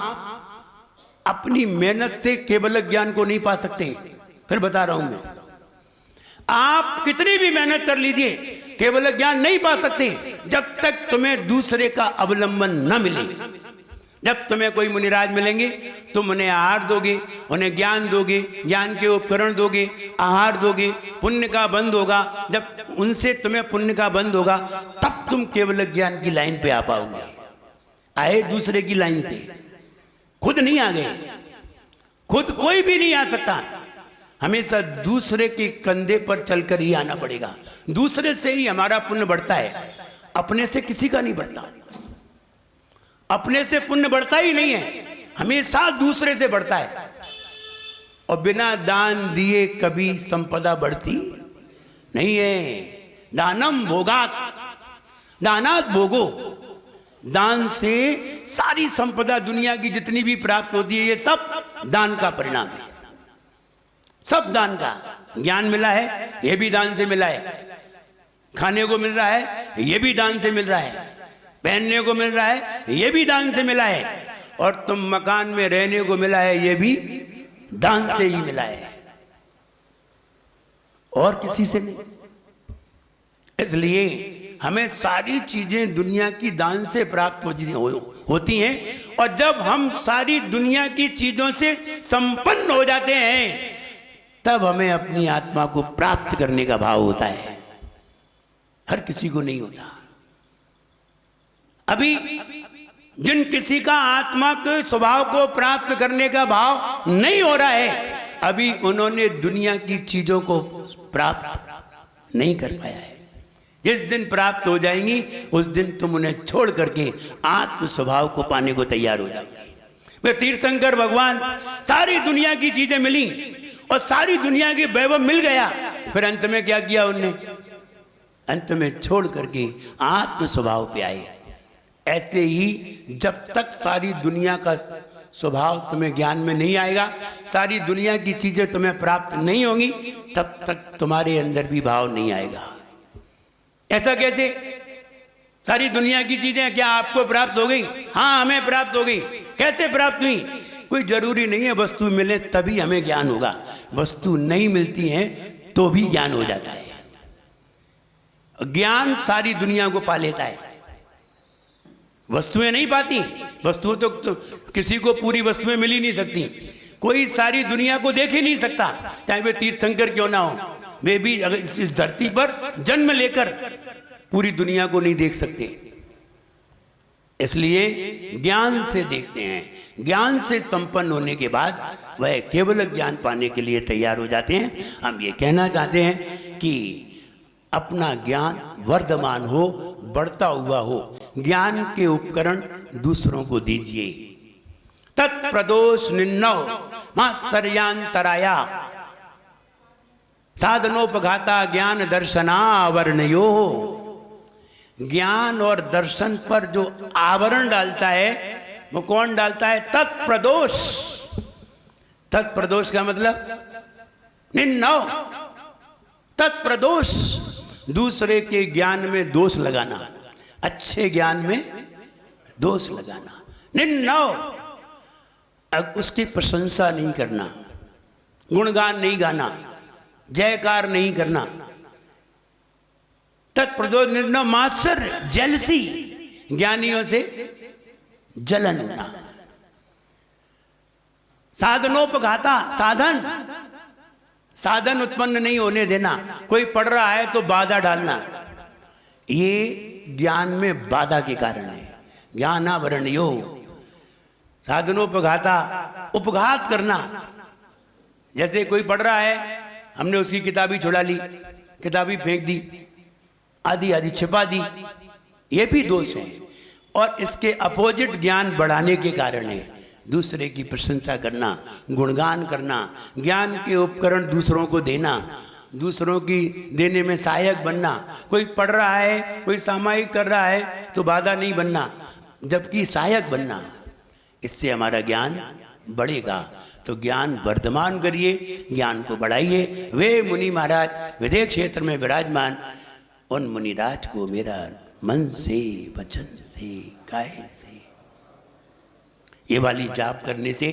अपनी मेहनत से केवल ज्ञान को नहीं पा सकते। फिर बता रहा हूं मैं, आप कितनी भी मेहनत कर लीजिए केवल ज्ञान नहीं पा सकते जब तक तुम्हें दूसरे का अवलंबन न मिले। जब तुम्हें कोई मुनिराज मिलेंगे तुम उन्हें आहार दोगे, उन्हें ज्ञान दोगे, ज्ञान के उपकरण दोगे, आहार दोगे, पुण्य का बंद होगा। जब उनसे तुम्हें पुण्य का बंद होगा तब तुम केवल ज्ञान की लाइन पे आ पाओगे। आए दूसरे की लाइन से, खुद नहीं आ गए। खुद कोई भी नहीं आ सकता। हमेशा दूसरे के कंधे पर चलकर ही आना पड़ेगा। दूसरे से ही हमारा पुण्य बढ़ता है, अपने से किसी का नहीं बढ़ता। अपने से पुण्य बढ़ता ही नहीं है, हमेशा दूसरे से बढ़ता है। और बिना दान दिए कभी संपदा बढ़ती नहीं है। दानम भोगात, दानात भोगो। दान से सारी संपदा दुनिया की जितनी भी प्राप्त होती है, ये सब दान का परिणाम है, सब दान का। ज्ञान मिला है, ये भी दान से मिला है। खाने को मिल रहा है, ये भी दान से मिल रहा है। पहनने को मिल रहा है, ये भी दान से मिला है। और तुम मकान में रहने को मिला है, ये भी दान से ही मिला है, और किसी से नहीं। इसलिए हमें सारी चीजें दुनिया की दान से प्राप्त होती हैं। और जब हम सारी दुनिया की चीजों से संपन्न हो जाते हैं, तब हमें अपनी आत्मा को प्राप्त करने का भाव होता है। हर किसी को नहीं होता। अभी जिन किसी का आत्मा के स्वभाव को प्राप्त करने का भाव नहीं हो रहा है, अभी उन्होंने दुनिया की चीजों को प्राप्त नहीं कर पाया है। जिस दिन प्राप्त हो जाएंगी, उस दिन तुम उन्हें छोड़ करके आत्म स्वभाव को पाने को तैयार हो जाओगे। वे तीर्थंकर भगवान, सारी दुनिया की चीजें मिली और सारी दुनिया के वैभव मिल गया, फिर अंत में क्या किया उनने? अंत में छोड़ करके आत्म स्वभाव पे आए। ऐसे ही जब तक सारी दुनिया का स्वभाव तुम्हें ज्ञान में नहीं आएगा, सारी दुनिया की चीजें तुम्हें प्राप्त नहीं होंगी, तब तक तुम्हारे अंदर भी भाव नहीं आएगा। ऐसा कैसे? सारी दुनिया की चीजें क्या आपको प्राप्त हो गई? हाँ, हमें प्राप्त हो गई। कैसे प्राप्त हुई? कोई जरूरी नहीं है वस्तु मिले तभी हमें ज्ञान होगा। वस्तु नहीं मिलती है तो भी ज्ञान हो जाता है। ज्ञान सारी दुनिया को पा लेता है, वस्तुएं नहीं पाती। वस्तुएं तो किसी को पूरी वस्तुएं मिल ही नहीं सकती। कोई सारी दुनिया को देख ही नहीं सकता, चाहे वे तीर्थंकर क्यों ना हो। वे भी अगर इस धरती पर जन्म लेकर पूरी दुनिया को नहीं देख सकते। इसलिए ज्ञान से देखते हैं। ज्ञान से संपन्न होने के बाद वह केवल ज्ञान पाने के लिए तैयार हो जाते हैं। हम ये कहना चाहते हैं कि अपना ज्ञान वर्धमान हो, बढ़ता हुआ हो। ज्ञान के उपकरण दूसरों को दीजिए। तत्प्रदोष निन्नव मात्सर्यांतराया साधनोपघाता ज्ञान दर्शनावरणयो। ज्ञान और दर्शन पर जो आवरण डालता है वो कौन डालता है? तत्प्रदोष। तत्प्रदोष का मतलब निन्नव, तत्प्रदोष, दूसरे के ज्ञान में दोष लगाना, अच्छे ज्ञान में दोष लगाना। निन्नव, अब उसकी प्रशंसा नहीं करना, गुणगान नहीं गाना, जयकार नहीं करना। तत्प्रदोष निर्णय मात्सर्य, जेलसी, ज्ञानियों से जलन होना। साधनोपघाता, साधन, साधन उत्पन्न नहीं होने देना। कोई पढ़ रहा है तो बाधा डालना, ये ज्ञान में बाधा के कारण है। ज्ञानावरणयो। साधनोपघाता, उपघात करना। जैसे कोई पढ़ रहा है, हमने उसकी किताबी छुड़ा ली, किताबी फेंक दी, आदि आदि छिपा दी, ये भी दोष है। और इसके अपोजिट ज्ञान बढ़ाने के कारण है। दूसरे की प्रशंसा करना, गुणगान करना, ज्ञान के उपकरण दूसरों को देना, दूसरों की देने में सहायक बनना। कोई पढ़ रहा है, कोई सामायिक कर रहा है तो बाधा नहीं बनना, जबकि सहायक बनना। इससे हमारा ज्ञान बढ़ेगा। तो ज्ञान वर्धमान करिए, ज्ञान को बढ़ाइए। वे मुनि महाराज विदेह क्षेत्र में विराजमान, उन मुनिराज को मेरा मन से, वचन से, काय से, ये वाली जाप करने से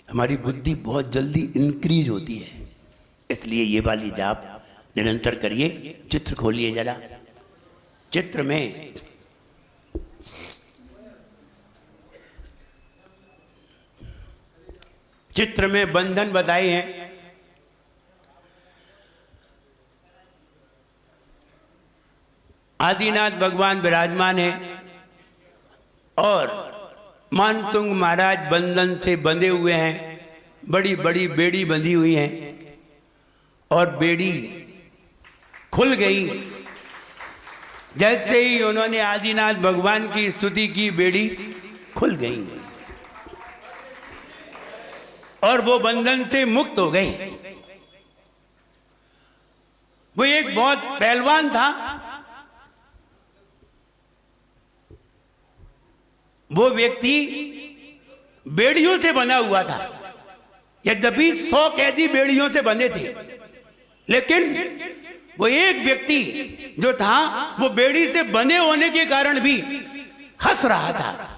हमारी बुद्धि बहुत जल्दी इंक्रीज होती है। इसलिए ये वाली जाप निरंतर करिए। चित्र खोलिए जरा। चित्र में बंधन बताए हैं। आदिनाथ भगवान विराजमान है और मानतुंग महाराज बंधन से बंधे हुए हैं। बड़ी बड़ी बेड़ी बंधी हुई हैं और बेड़ी खुल गई। जैसे ही उन्होंने आदिनाथ भगवान की स्तुति की, बेड़ी खुल गई और वो बंधन से मुक्त हो गए। वो एक बहुत पहलवान था। वो व्यक्ति बेड़ियों से बना हुआ था। यद्यपि 100 कैदी बेड़ियों से बंधे थे, लेकिन वो एक व्यक्ति जो था वो बेड़ी से बंधे होने के कारण भी हंस रहा था।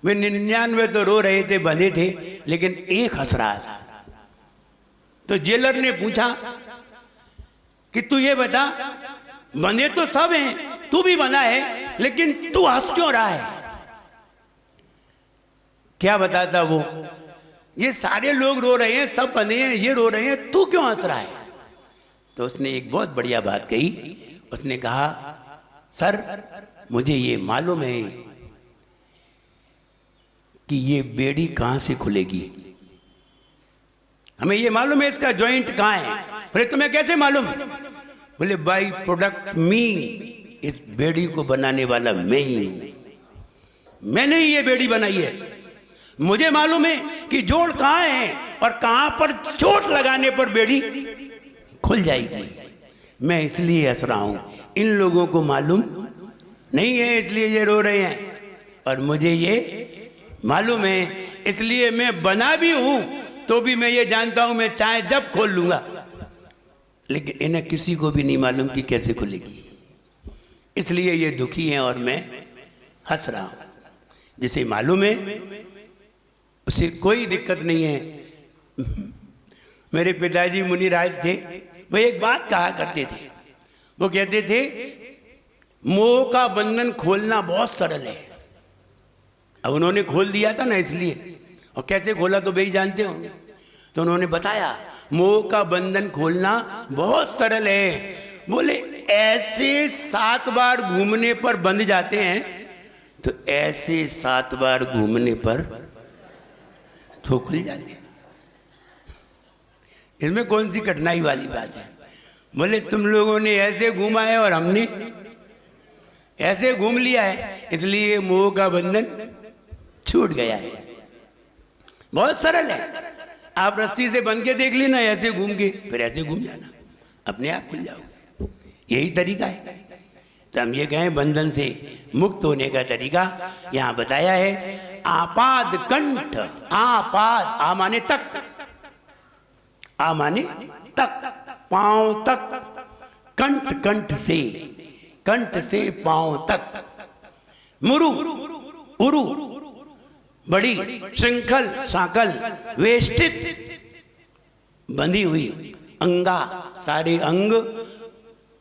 वे 99 तो रो रहे थे, बंधे थे, लेकिन एक हंस रहा था। तो जेलर ने पूछा कि तू ये बता, बंधे तो सब हैं, तू भी बंधा है, लेकिन तू हंस क्यों रहा है? क्या बताता वो, ये सारे लोग रो रहे हैं, सब बंधे हैं, ये रो रहे हैं, तू क्यों हंस रहा है? तो उसने एक बहुत बढ़िया बात कही। उसने कहा, सर मुझे ये मालूम है कि ये बेड़ी कहां से खुलेगी, हमें ये मालूम है इसका जॉइंट कहां है। बोले तुम्हें कैसे मालूम? बोले बाई प्रोडक्ट मी, इस बेड़ी को बनाने वाला मैं ही हूं, मैंने ही ये बेड़ी बनाई है। मुझे मालूम है कि जोड़ कहां है और कहां पर चोट लगाने पर बेड़ी खुल जाएगी। मैं इसलिए हंस रहा हूं, इन लोगों को मालूम नहीं है इसलिए ये रो रहे हैं, और मुझे ये मालूम है इसलिए मैं बना भी हूं, तो भी मैं ये जानता हूं मैं चाहे जब खोल लूंगा, लेकिन इन्हें किसी को भी नहीं मालूम कि कैसे खुलेगी। इसलिए ये दुखी हैं और मैं हंस रहा हूं। जिसे मालूम है उसे कोई दिक्कत नहीं है। मेरे पिताजी मुनिराज थे, वो एक बात कहा करते थे। वो कहते थे मोह का बंधन खोलना बहुत सरल है। अब उन्होंने खोल दिया था ना, इसलिए, और कैसे खोला तो भाई जानते होंगे। तो उन्होंने बताया मोह का बंधन खोलना बहुत सरल है। बोले ऐसे 7 बार घूमने पर बंध जाते हैं, तो ऐसे 7 बार घूमने पर तो खुल जाते हैं। इसमें कौन सी कठिनाई वाली बात है? बोले तुम लोगों ने ऐसे घूमा है और हमने ऐसे घूम लिया है, इसलिए मोह का बंधन छूट गया है। बहुत सरल है। आप रस्सी से बंध के देख लेना, ऐसे घूम के, फिर ऐसे घूम जाना, अपने आप खुल जाओगे। यही तरीका है। तो हम ये कहें बंधन से मुक्त होने का तरीका यहां बताया है। आपाद कंठ, आपाद, आ माने तक, आ माने तक, पांव तक, कंठ, कंठ से पांव तक, मुरु, उरु, बड़ी, श्रृंखल, साकल, वेष्टित, बंधी हुई, अंगा, सारे अंग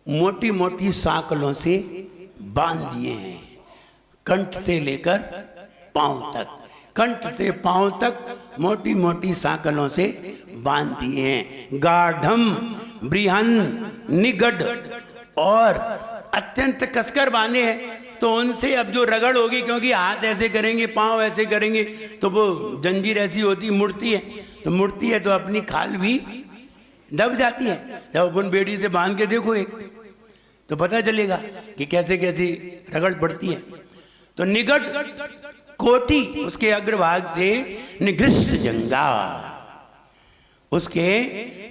मोटी मोटी साकलों से बांध दिए हैं। कंठ से लेकर पांव तक, कंठ से पांव तक मोटी मोटी साकलों से बांध दिए हैं। गाढ़म, बृहन, निगड, और अत्यंत कसकर बांधे हैं। तो उनसे अब जो रगड़ होगी, क्योंकि हाथ ऐसे करेंगे, पांव ऐसे करेंगे, तो वो जंजीर ऐसी होती मुड़ती है, तो मुड़ती है तो अपनी खाल भी दब जाती है। जब अपन बेड़ी से बांध के देखो एक, तो पता चलेगा कि कैसे कैसी रगड़ पड़ती है। तो निगड, कोटी, उसके अग्रभाग से निगृष्ट जंगा, उसके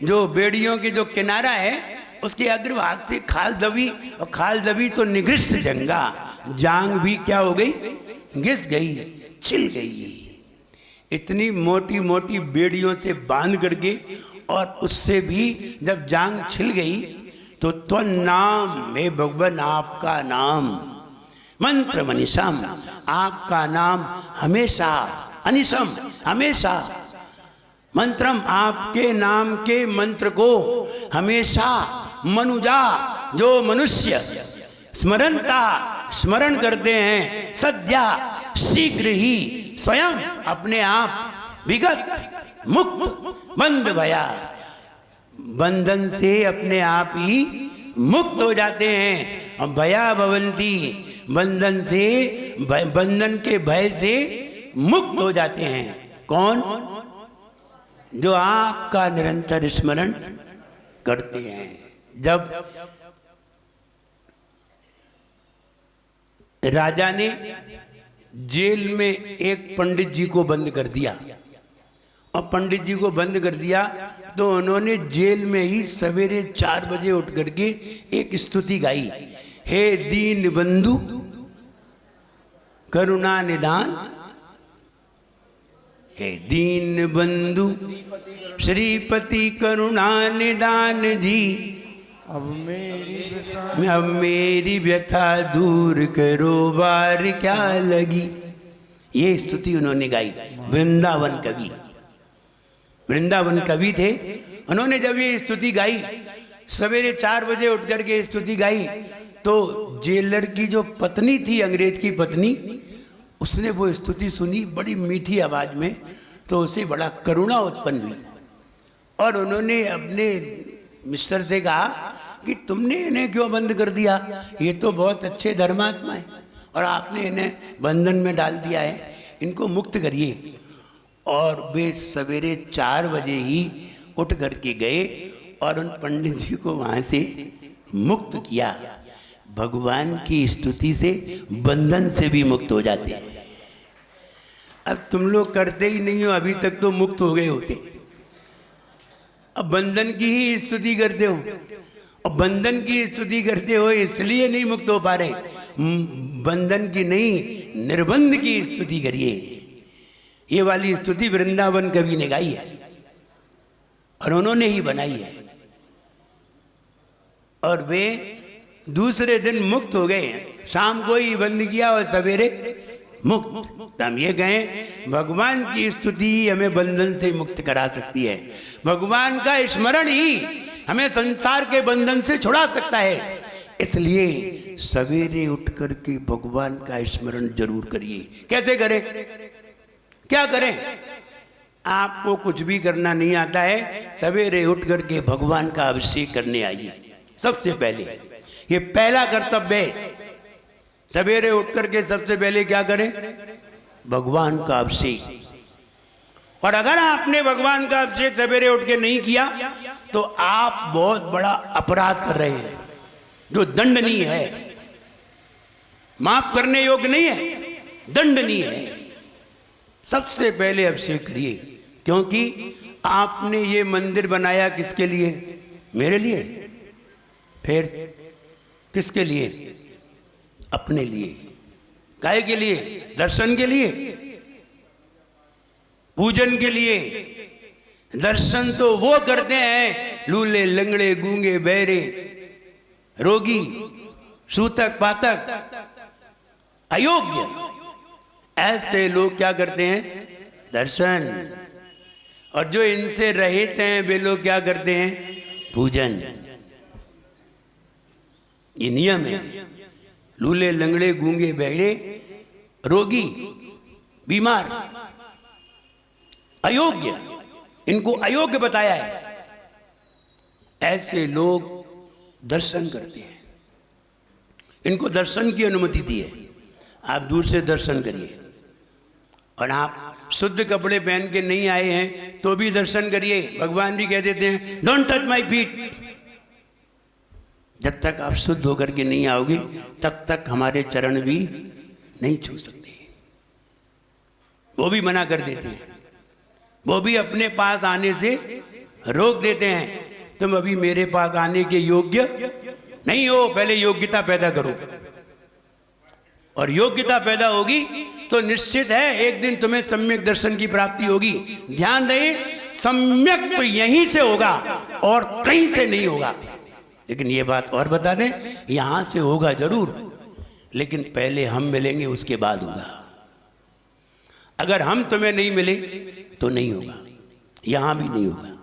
जो बेड़ियों के जो किनारा है उसके अग्रभाग से खाल दबी, और खाल दबी तो निगृष्ट जंगा, जांग भी क्या हो गई? घिस गई, छिल गई। इतनी मोटी मोटी बेड़ियों से बांध करके, और उससे भी जब जांग छिल गई तो नाम, हे भगवान आपका नाम, मंत्र मनीषम, आपका नाम हमेशा, अनिशम, हमेशा, मंत्रम, आपके नाम के मंत्र को हमेशा, मनुजा, जो मनुष्य स्मरणता, स्मरण करते हैं, सद्या, शीघ्र ही, स्वयं अपने आप विगत मुक्त बंध भया, बंधन से अपने आप ही मुक्त हो जाते हैं। और भया भवंती, बंधन से, बंधन के भय से मुक्त हो जाते हैं। कौन? जो आपका निरंतर स्मरण करते हैं। जब राजा ने जेल में एक पंडित जी को बंद कर दिया, और पंडित जी को बंद कर दिया तो उन्होंने जेल में ही सवेरे 4 बजे उठ करके एक स्तुति गाई, हे दीन बंधु करुणा निदान, हे दीन बंधु श्रीपति करुणा निदान जी, अब मेरी व्यथा दूर करो बार क्या लगी। ये स्तुति उन्होंने गाई। वृंदावन कवि, वृंदावन कवि थे। उन्होंने जब ये स्तुति गाई, सवेरे 4 बजे उठ करके स्तुति गाई, तो जेलर की जो पत्नी थी, अंग्रेज की पत्नी, उसने वो स्तुति सुनी बड़ी मीठी आवाज में, तो उसे बड़ा करुणा उत्पन्न हुई, और उन्होंने अपने मिस्टर से कहा कि तुमने इन्हें क्यों बंद कर दिया, ये तो बहुत अच्छे धर्मात्मा है और आपने इन्हें बंधन में डाल दिया है, इनको मुक्त करिए। और वे सवेरे 4 बजे ही उठ करके गए और उन पंडित जी को वहाँ से मुक्त किया। भगवान की स्तुति से बंधन से भी मुक्त हो जाते हैं। अब तुम लोग करते ही नहीं हो, अभी तक तो मुक्त हो गए होते, अब बंधन की ही स्तुति करते हो, और बंधन की स्तुति करते हो इसलिए नहीं मुक्त हो पा रहे। बंधन की नहीं, निर्बंध की स्तुति करिए। ये वाली स्तुति वृंदावन कवि ने गाई है और उन्होंने ही बनाई है, और वे दूसरे दिन मुक्त हो गए। शाम को ही बंद किया और सवेरे मुक्त। हम ये कहें, भगवान की स्तुति ही हमें बंधन से मुक्त करा सकती है। भगवान का स्मरण ही हमें संसार के बंधन से छुड़ा सकता है। इसलिए सवेरे उठ करके भगवान का स्मरण जरूर करिए। कैसे करें, क्या करें? आपको कुछ भी करना नहीं आता है, सवेरे उठ करके भगवान का अभिषेक करने आइए। सबसे पहले ये पहला कर्तव्य है। सवेरे उठ करके सबसे पहले क्या करें? भगवान का अभिषेक। और अगर आपने भगवान का अभिषेक सवेरे उठ के नहीं किया तो आप बहुत बड़ा अपराध कर रहे हैं, जो दंडनीय है, माफ करने योग्य नहीं है, दंडनीय है। सबसे पहले अभिषेक करिए, क्योंकि आपने ये मंदिर बनाया किसके लिए? मेरे लिए। फिर किसके लिए? अपने लिए। काहे के लिए? दर्शन के लिए, पूजन के लिए। दर्शन तो वो करते हैं लूले, लंगड़े, गूंगे, बहरे, रोगी, सूतक, पातक, अयोग्य, ऐसे लोग क्या करते हैं? दर्शन। और जो इनसे रहित हैं वे लोग क्या करते हैं? पूजन। ये नियम है। लूले, लंगड़े, गूंगे, बहरे, रोगी, बीमार, अयोग्य, इनको अयोग्य बताया है। ऐसे लोग दर्शन करते हैं, इनको दर्शन की अनुमति दी है। आप दूर से दर्शन करिए, और आप शुद्ध कपड़े पहन के नहीं आए हैं तो भी दर्शन करिए। भगवान भी कह देते हैं, डोंट टच माई फीट। जब तक आप शुद्ध होकर के नहीं आओगे तब तक हमारे चरण भी नहीं छू सकते। वो भी मना कर देते हैं, वो भी अपने पास आने से रोक देते हैं। तुम अभी मेरे पास आने के योग्य नहीं हो, पहले योग्यता पैदा करो। और योग्यता पैदा होगी तो निश्चित है एक दिन तुम्हें सम्यक दर्शन की प्राप्ति होगी। ध्यान दें, सम्यक तो यहीं से होगा और कहीं से नहीं होगा। लेकिन ये बात और बता दें, यहां से होगा जरूर, लेकिन पहले हम मिलेंगे, उसके बाद होगा। अगर हम तुम्हें नहीं मिले तो नहीं होगा, यहां भी नहीं होगा।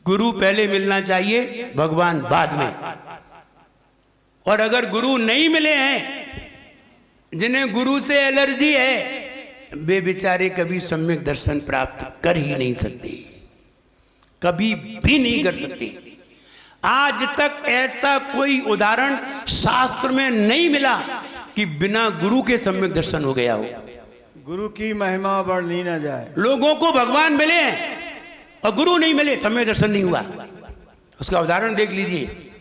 गुरु पहले मिलना चाहिए, भगवान बाद में। और अगर गुरु नहीं मिले हैं, जिन्हें गुरु से एलर्जी है, वे बेचारे कभी सम्यक दर्शन प्राप्त कर ही नहीं सकते, कभी भी नहीं कर सकते। आज तक ऐसा कोई उदाहरण शास्त्र में नहीं मिला कि बिना गुरु के सम्यक दर्शन हो गया हो। गुरु की महिमा बढ़नी न जाए। लोगों को भगवान मिले हैं और गुरु नहीं मिले, समय दर्शन नहीं हुआ। उसका उदाहरण देख लीजिए।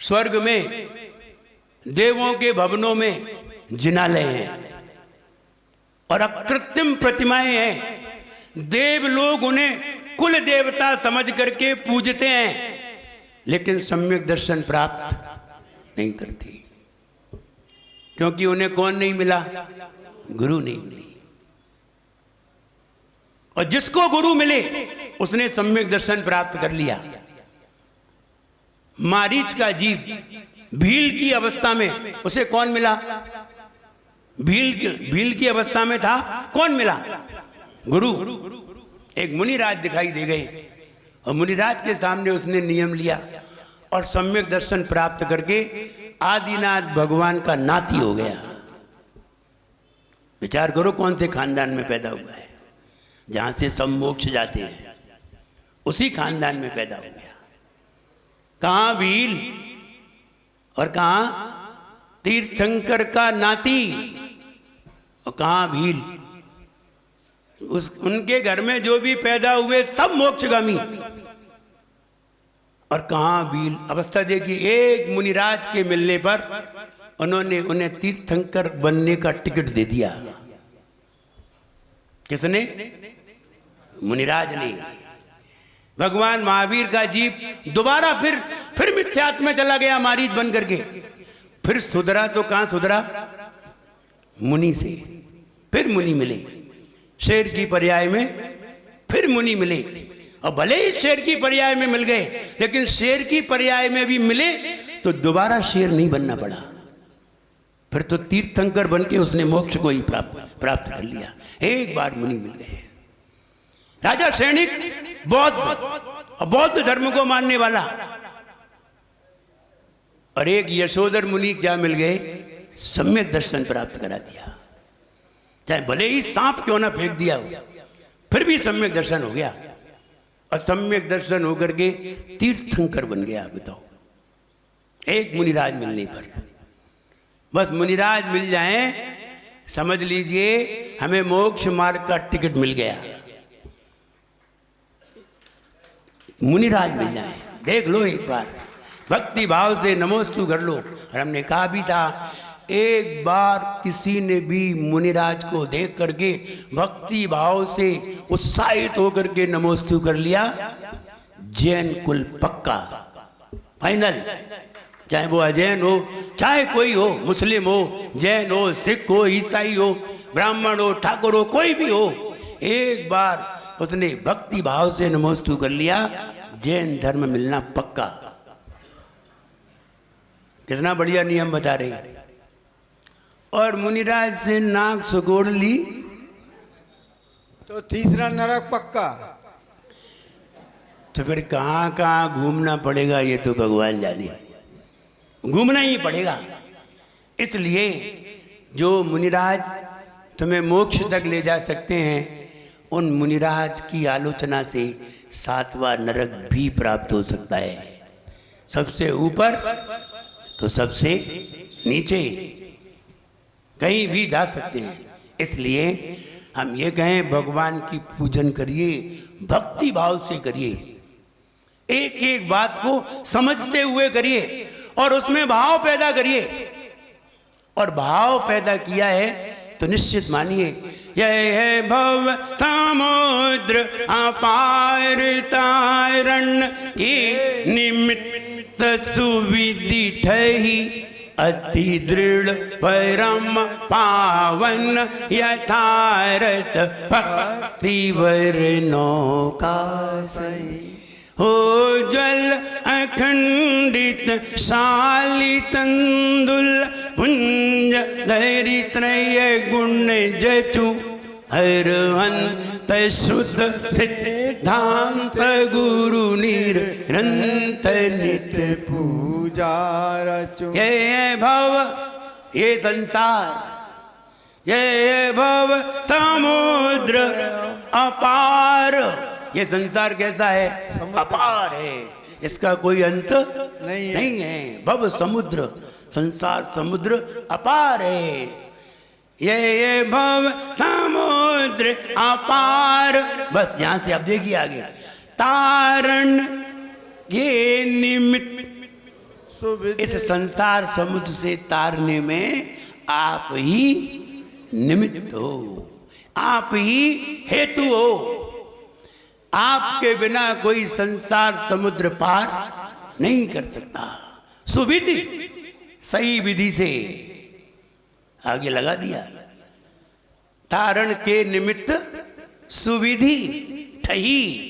स्वर्ग में देवों के भवनों में जिनालय हैं और अकृत्रिम प्रतिमाएं हैं। देव लोग उन्हें कुल देवता समझ करके पूजते हैं, लेकिन सम्यक दर्शन प्राप्त नहीं करते, क्योंकि उन्हें कौन नहीं मिला? गुरु नहीं मिली। और जिसको गुरु मिले उसने सम्यक दर्शन प्राप्त कर लिया। मारीच का जीव भील की अवस्था में उसे कौन मिला? भील की अवस्था में था, कौन मिला? गुरु। एक मुनिराज दिखाई दे गए और मुनिराज के सामने उसने नियम लिया और सम्यक दर्शन प्राप्त करके आदिनाथ भगवान का नाती हो गया। विचार करो कौन से खानदान में पैदा हुआ है। जहां से सब मोक्ष जाते हैं उसी खानदान में पैदा हो गया। कहां भील और कहां तीर्थंकर का नाती, और कहां भील। उनके घर में जो भी पैदा हुए सब मोक्षगामी, और कहां भील। अवस्था देखिए, एक मुनिराज के मिलने पर उन्होंने उन्हें तीर्थंकर बनने का टिकट दे दिया। किसने? मुनिराज ने। भगवान महावीर का जीव दोबारा फिर मिथ्यात्व में चला गया मारीच बन करके। फिर सुधरा तो कहां सुधरा? मुनि से। फिर मुनि मिले शेर की पर्याय में, फिर मुनि मिले। और भले ही शेर की पर्याय में मिल गए, लेकिन शेर की पर्याय में भी मिले तो दोबारा शेर नहीं बनना पड़ा। फिर तो तीर्थंकर बन के उसने मोक्ष को ही प्राप्त कर लिया। एक बार मुनि मिल गए। राजा सैनिक बौद्ध और बौद्ध धर्म को मानने वाला, और एक यशोधर मुनि क्या मिल गए? सम्यक दर्शन प्राप्त करा दिया। चाहे भले ही सांप क्यों ना फेंक दिया हो, फिर भी सम्यक दर्शन हो गया। और सम्यक दर्शन होकर के तीर्थंकर बन गया। बताओ, एक मुनिराज मिलने पर। बस मुनिराज मिल जाएं, समझ लीजिए हमें मोक्ष मार्ग का टिकट मिल गया। मुनिराज मिल जाए, देख लो एक बार, भक्ति भाव से नमोस्तु कर लो। और हमने कहा भी था, एक बार किसी ने भी मुनिराज को देख करके भक्ति भाव से उत्साहित होकर के नमोस्तु कर लिया, जैन कुल पक्का, फाइनल। चाहे वो अजैन हो, चाहे कोई हो, मुस्लिम हो, जैन हो, सिख हो, ईसाई हो, ब्राह्मण हो, ठाकुर हो, कोई भी हो, एक बार उसने भक्ति भाव से नमोस्तु कर लिया, जैन धर्म मिलना पक्का। कितना बढ़िया नियम बता रहे। और मुनिराज से नाक सुकोड़ ली तो तीसरा नरक पक्का। तो फिर कहाँ कहाँ घूमना पड़ेगा ये तो भगवान जाने। घूमना ही पड़ेगा। इसलिए जो मुनिराज तुम्हें मोक्ष तक ले जा सकते हैं, उन मुनिराज की आलोचना से 7वां नरक भी प्राप्त हो सकता है। सबसे ऊपर तो सबसे नीचे, कहीं भी जा सकते हैं। इसलिए हम ये कहें, भगवान की पूजन करिए, भक्ति भाव से करिए, एक एक बात को समझते हुए करिए और उसमें भाव पैदा करिए। और भाव पैदा किया है तो निश्चित मानिए, यह है भव समुद्र अपार तारण की निमित्त सुविधि ठही, अति दृढ़ परम पावन यथार्थ भक्ति वर्णों का सही। हो ज्वल अखंडित शाली तंदुल पुंज धैर्य त्रय गुण जचु हरहंत शुद्ध सिद्धांत गुरु निरंतर नित पूजा रचो। ये भव, ये संसार, ये भव समुद्र अपार। ये संसार कैसा है? अपार है, इसका कोई अंत नहीं है। भव समुद्र, संसार समुद्र अपार है। ये भव समुद्र अपार। बस यहां से अब देखिए आगे, तारण ये निमित्त, सुविधि इस संसार समुद्र से तारने में आप ही निमित्त हो, आप ही हेतु हो। आपके बिना कोई संसार समुद्र पार नहीं कर सकता। सुविधि, सही विधि से आगे लगा दिया, तारण के निमित्त सुविधि ठही।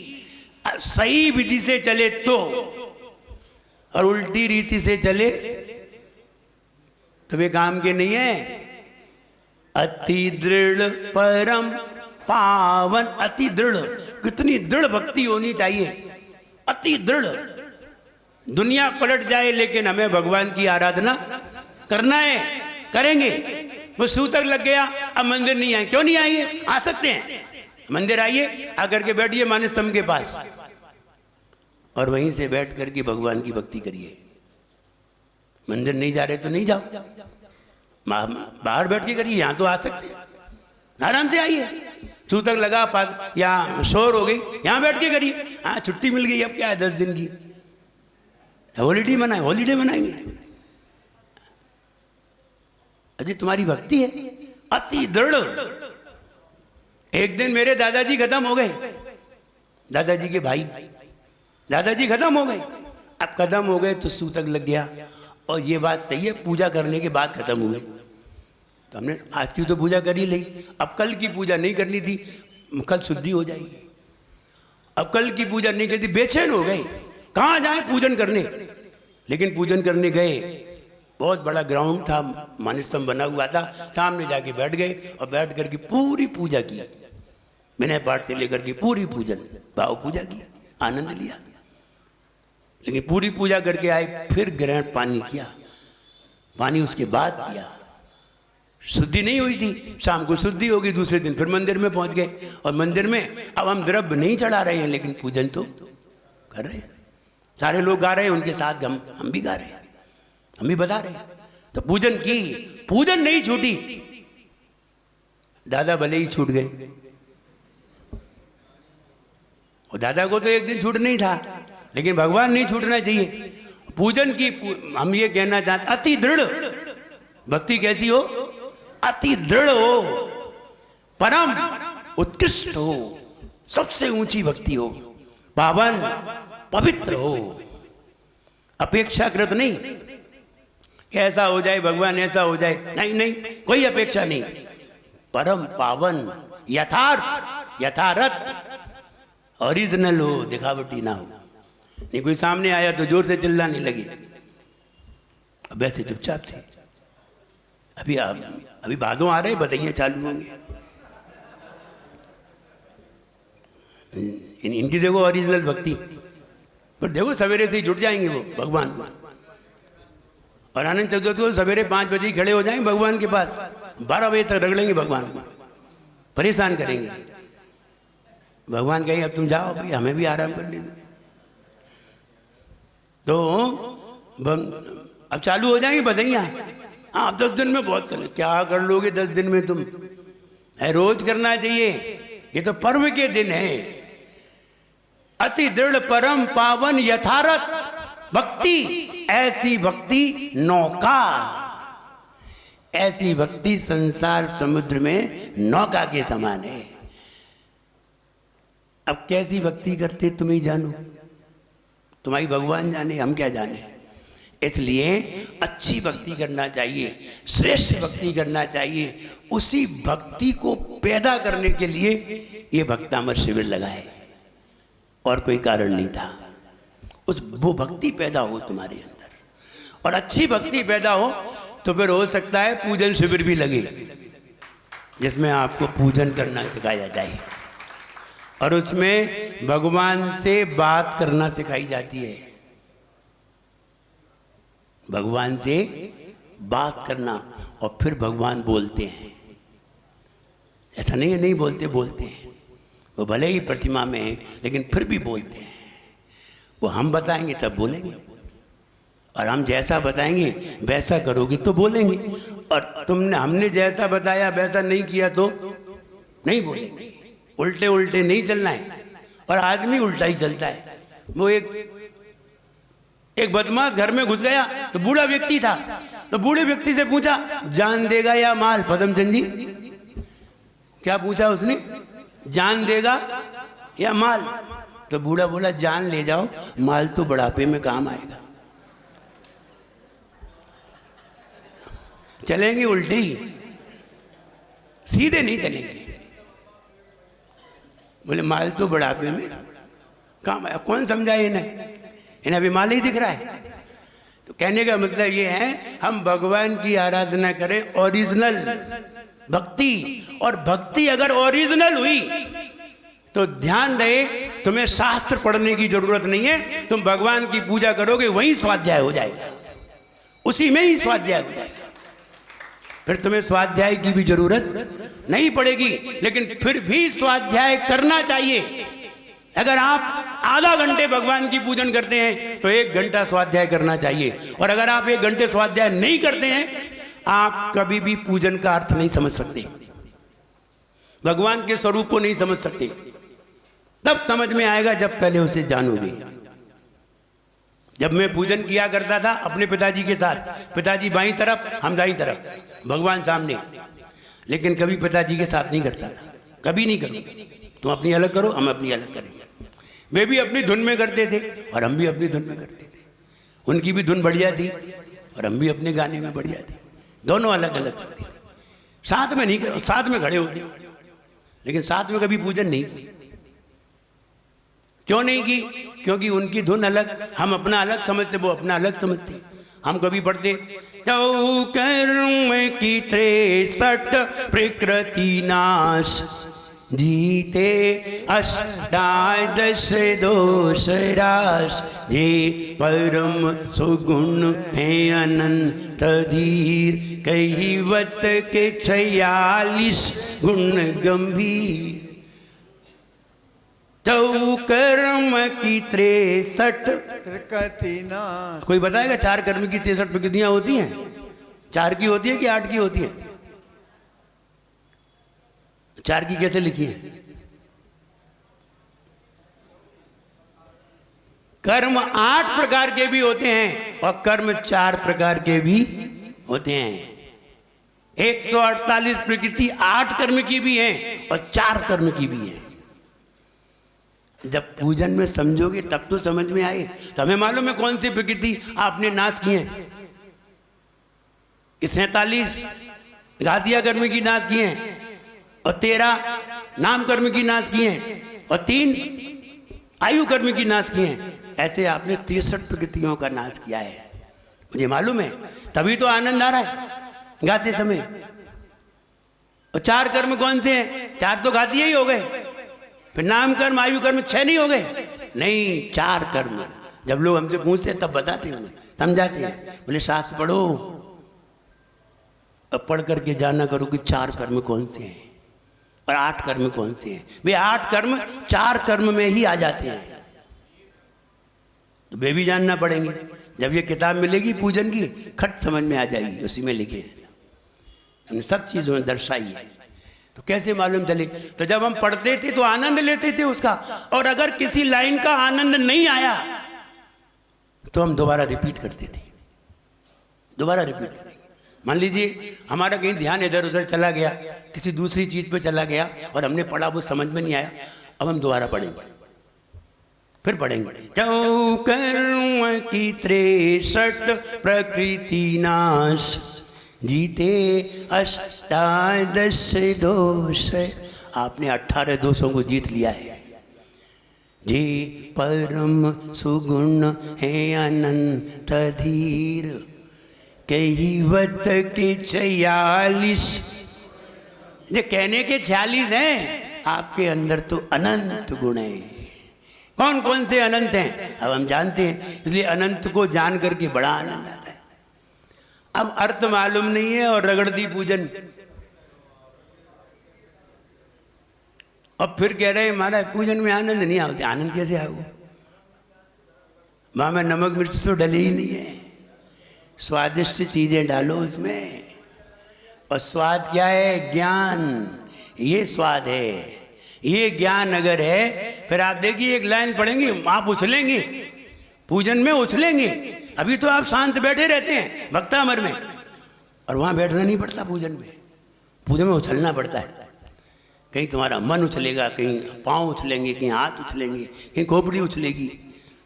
सही विधि से चले तो, और उल्टी रीति से चले तो वे काम के नहीं है। अति दृढ़ परम पावन, अति दृढ़, कितनी दृढ़ भक्ति होनी चाहिए, अति दृढ़। दुनिया पलट जाए लेकिन हमें भगवान की आराधना करना है, करेंगे। वो सूतक लग गया, अब मंदिर नहीं आए, क्यों नहीं आइए? आ सकते हैं, मंदिर आइए, आकर के बैठिए मानस स्तंभ के पास और वहीं से बैठ करके भगवान की भक्ति करिए। मंदिर नहीं जा रहे तो नहीं जाओ, बाहर बैठ के करिए, यहां तो आ सकते हैं, आराम से आइए। सूतक लगा या शोर हो गई, यहां बैठ के करिए। हाँ छुट्टी मिल गई, अब क्या है 10 दिन की हॉलीडे मनाए, हॉलीडे मनाएंगे। अजी तुम्हारी भक्ति है अति दृढ़। एक दिन मेरे दादाजी खत्म हो गए, दादाजी के भाई, दादाजी खत्म हो गए। अब खत्म हो गए तो सूतक लग गया, और ये बात सही है, पूजा करने के बाद खत्म हुए। तो हमने आज की तो पूजा कर ही ली, अब कल की पूजा नहीं करनी थी, कल शुद्धि हो जाएगी। अब कल की पूजा नहीं करती, बेचैन हो गए, कहाँ जाए पूजन करने। लेकिन पूजन करने गए, बहुत बड़ा ग्राउंड था, मानस्तंभ बना हुआ था, सामने जाके बैठ गए और बैठ करके पूरी पूजा की, विनय पाठ से लेकर के पूरी पूजन भाव पूजा की, आनंद लिया। लेकिन पूरी पूजा करके आए, फिर ग्रहण पानी किया, पानी उसके बाद पिया, शुद्धि नहीं हुई थी। शाम को शुद्धि होगी, दूसरे दिन फिर मंदिर में पहुंच गए, और मंदिर में अब हम द्रव्य नहीं चढ़ा रहे हैं, लेकिन पूजन तो कर रहे हैं। सारे लोग गा रहे हैं, उनके साथ हम भी गा रहे हैं, हम भी बता रहे हैं। तो पूजन की, पूजन नहीं छूटी। दादा भले ही छूट गए, और दादा को तो एक दिन छूट नहीं था, लेकिन भगवान नहीं छूटना चाहिए। पूजन की हम ये कहना चाहते, अति दृढ़ भक्ति कैसी हो? अति दृढ़ हो, परम उत्कृष्ट हो, सबसे ऊंची भक्ति हो, पावन पवित्र हो। अपेक्षाकृत नहीं, ऐसा हो जाए भगवान, ऐसा हो जाए, नहीं नहीं, कोई अपेक्षा नहीं। परम पावन, यथार्थ, यथारथ, ओरिजिनल हो, दिखावटी ना हो। नहीं कोई सामने आया तो जोर से चिल्लाने लगी, अब ऐसे चुपचाप थे। अभी भादों आ रहे, बधाइयाँ चालू होंगे। इनकी देखो ओरिजिनल भक्ति, पर देखो सवेरे से ही जुट जाएंगे वो भगवान को। और आनंद चतुर्थी को सवेरे 5 बजे ही खड़े हो जाएंगे भगवान के पास, 12 बजे तक रगड़ेंगे भगवान को, परेशान करेंगे। भगवान कहेंगे अब तुम जाओ भाई, हमें भी आराम करने दो। तो अब चालू हो जाएंगी बधाइयाँ। हाँ अब 10 दिन में बहुत कर, क्या कर लोगे 10 दिन में तुम? रोज करना चाहिए, ये तो पर्व के दिन है। अति दृढ़ परम पावन यथारथ भक्ति, ऐसी भक्ति नौका, ऐसी भक्ति संसार समुद्र में नौका के समान है। अब कैसी भक्ति करते तुम ही जानो, तुम्हारी भगवान जाने, हम क्या जाने। इसलिए अच्छी भक्ति करना चाहिए, श्रेष्ठ भक्ति करना चाहिए। उसी भक्ति को पैदा करने के लिए ये भक्तामर शिविर लगाए, और कोई कारण नहीं था। वो भक्ति पैदा हो तुम्हारे अंदर, और अच्छी भक्ति पैदा हो तो फिर हो सकता है पूजन शिविर भी लगे, जिसमें आपको पूजन करना सिखाया जाए, और उसमें भगवान से बात करना सिखाई जाती है। भगवान से बात करना, और फिर भगवान बोलते हैं। ऐसा नहीं है नहीं बोलते, बोलते हैं। वो भले ही प्रतिमा में है, लेकिन फिर भी बोलते हैं। वो हम बताएंगे तब बोलेंगे, और हम जैसा बताएंगे वैसा करोगे तो बोलेंगे। और तुमने हमने जैसा बताया वैसा नहीं किया तो नहीं बोलेंगे। उल्टे उल्टे नहीं चलना है, और आदमी उल्टा ही चलता है। वो एक बदमाश घर में घुस गया, तो बूढ़ा व्यक्ति था, तो बूढ़े व्यक्ति से पूछा जान देगा या माल? पदमचंद जी क्या पूछा उसने? जान देगा या माल? तो बूढ़ा बोला जान ले जाओ, माल तो बुढ़ापे में काम आएगा। चलेंगे उल्टे ही, सीधे नहीं चलेंगे। बोले माल तो बुढ़ापे में काम आया। कौन समझाए इन्हें अभी माल ही दिख रहा है। तो कहने का मतलब ये है हम भगवान की आराधना करें ओरिजिनल भक्ति, और भक्ति अगर ओरिजिनल हुई तो ध्यान रहे तुम्हें शास्त्र पढ़ने की जरूरत नहीं है। तुम भगवान की पूजा करोगे वहीं स्वाध्याय हो जाएगा, उसी में ही स्वाध्याय हो जाएगा। फिर तुम्हें स्वाध्याय की भी जरूरत नहीं पड़ेगी। लेकिन फिर भी स्वाध्याय करना चाहिए। अगर आप आधा घंटे भगवान की पूजन करते हैं तो 1 घंटा स्वाध्याय करना चाहिए। और अगर आप 1 घंटे स्वाध्याय नहीं करते हैं, आप कभी भी पूजन का अर्थ नहीं समझ सकते, भगवान के स्वरूप को नहीं समझ सकते। तब समझ में आएगा जब पहले उसे जानोगे। जब मैं पूजन किया करता था अपने पिताजी के साथ, पिताजी बाईं तरफ हम दाईं तरफ, भगवान सामने, लेकिन कभी पिताजी के साथ नहीं करता था, कभी नहीं करूँगा। तुम अपनी अलग करो, हम अपनी अलग करेंगे। वे भी अपनी धुन में करते थे और हम भी अपनी धुन में करते थे। उनकी भी धुन बढ़िया थी और हम भी अपने गाने में बढ़िया थे। दोनों अलग अलग करते थे, साथ में नहीं कर, साथ में खड़े होते, लेकिन साथ में कभी पूजन नहीं की। क्यों नहीं की? क्योंकि उनकी धुन अलग, हम अपना अलग समझते, वो अपना अलग समझते। हम कभी पढ़ते कर्म की 63 प्रकृति नाश, जीते 18 दोष राश, जे परम सुगुण है अनंत धीर, कहिवत के 46 गुण गंभीर। तो कर्म की 63 प्रकृति नाश। कोई बताएगा 4 कर्म की 63 प्रकृतियां होती हैं? 4 की होती है कि 8 की होती है? 4 की कैसे लिखी है? कर्म 8 प्रकार के भी होते हैं और कर्म 4 प्रकार के भी होते हैं। 148 प्रकृति 8 कर्म की भी है और 4 कर्म की भी है। जब पूजन में समझोगे तब तो समझ में आए। तो हमें मालूम है कौन सी प्रकृति आपने नाश की है। 47 घातिया कर्म की नाश की है और 13 नाम कर्म की नाश की हैं और 3 आयु कर्म की नाश की हैं। ऐसे आपने 63 प्रकृतियों का नाश किया है, मुझे मालूम है। तभी तो आनंद आ रहा है गाते समय। और 4 कर्म कौन से हैं? 4 तो घातिया ही हो गए। फिर नाम कर्म आयु कर्म 6 नहीं हो गए? नहीं, 4 कर्म। जब लोग हमसे पूछते हैं तब बताते हैं, समझाते हैं। बोले शास्त्र पढ़ो, अब पढ़ करके जाना करो कि 4 कर्म कौन से हैं और 8 कर्म कौन से हैं। वे 8 कर्म 4 कर्म में ही आ जाते हैं, तो वे भी जानना पड़ेंगे। जब ये किताब मिलेगी पूजन की, खट समझ में आ जाएगी, उसी में लिखे हैं, सब चीज़ों में दर्शाई है। तो कैसे मालूम चले? तो जब हम पढ़ते थे तो आनंद लेते थे उसका, और अगर किसी लाइन का आनंद नहीं आया तो हम दोबारा रिपीट करते थे, दोबारा रिपीट करेंगे। मान लीजिए हमारा कहीं ध्यान इधर उधर चला गया, किसी दूसरी चीज पे चला गया और हमने पढ़ा, वो समझ में नहीं आया, अब हम दोबारा पढ़ेंगे, फिर पढ़ेंगे। कर्म की 63 प्रकृति नाश, जीते 18 दोष। आपने 18 दोषों को जीत लिया है। जे परम सुगुण है अनंत धीर, कहिवत के 46, ये कहने के 46 हैं, आपके अंदर तो अनंत गुण हैं। कौन कौन से अनंत हैं अब हम जानते हैं, इसलिए अनंत को जान करके बड़ा आनंद आता है। अब अर्थ मालूम नहीं है और रगड़ दी पूजन, अब फिर कह रहे हैं महाराज पूजन में आनंद नहीं आता। आनंद कैसे आओ? वहां में नमक मिर्च तो डले ही नहीं है, स्वादिष्ट चीजें डालो उसमें, और स्वाद क्या है? ज्ञान। ये स्वाद है, ये ज्ञान अगर है, फिर आप देखिए एक लाइन पढ़ेंगे, आप उछलेंगे, पूजन में उछलेंगे। अभी तो आप शांत बैठे रहते हैं भक्तामर में, और वहाँ बैठना नहीं पड़ता पूजन में। पूजन में उछलना पड़ता है। कहीं तुम्हारा मन उछलेगा, कहीं पाँव उछलेंगे, कहीं हाथ उछलेंगे, कहीं खोपड़ी उछलेगी,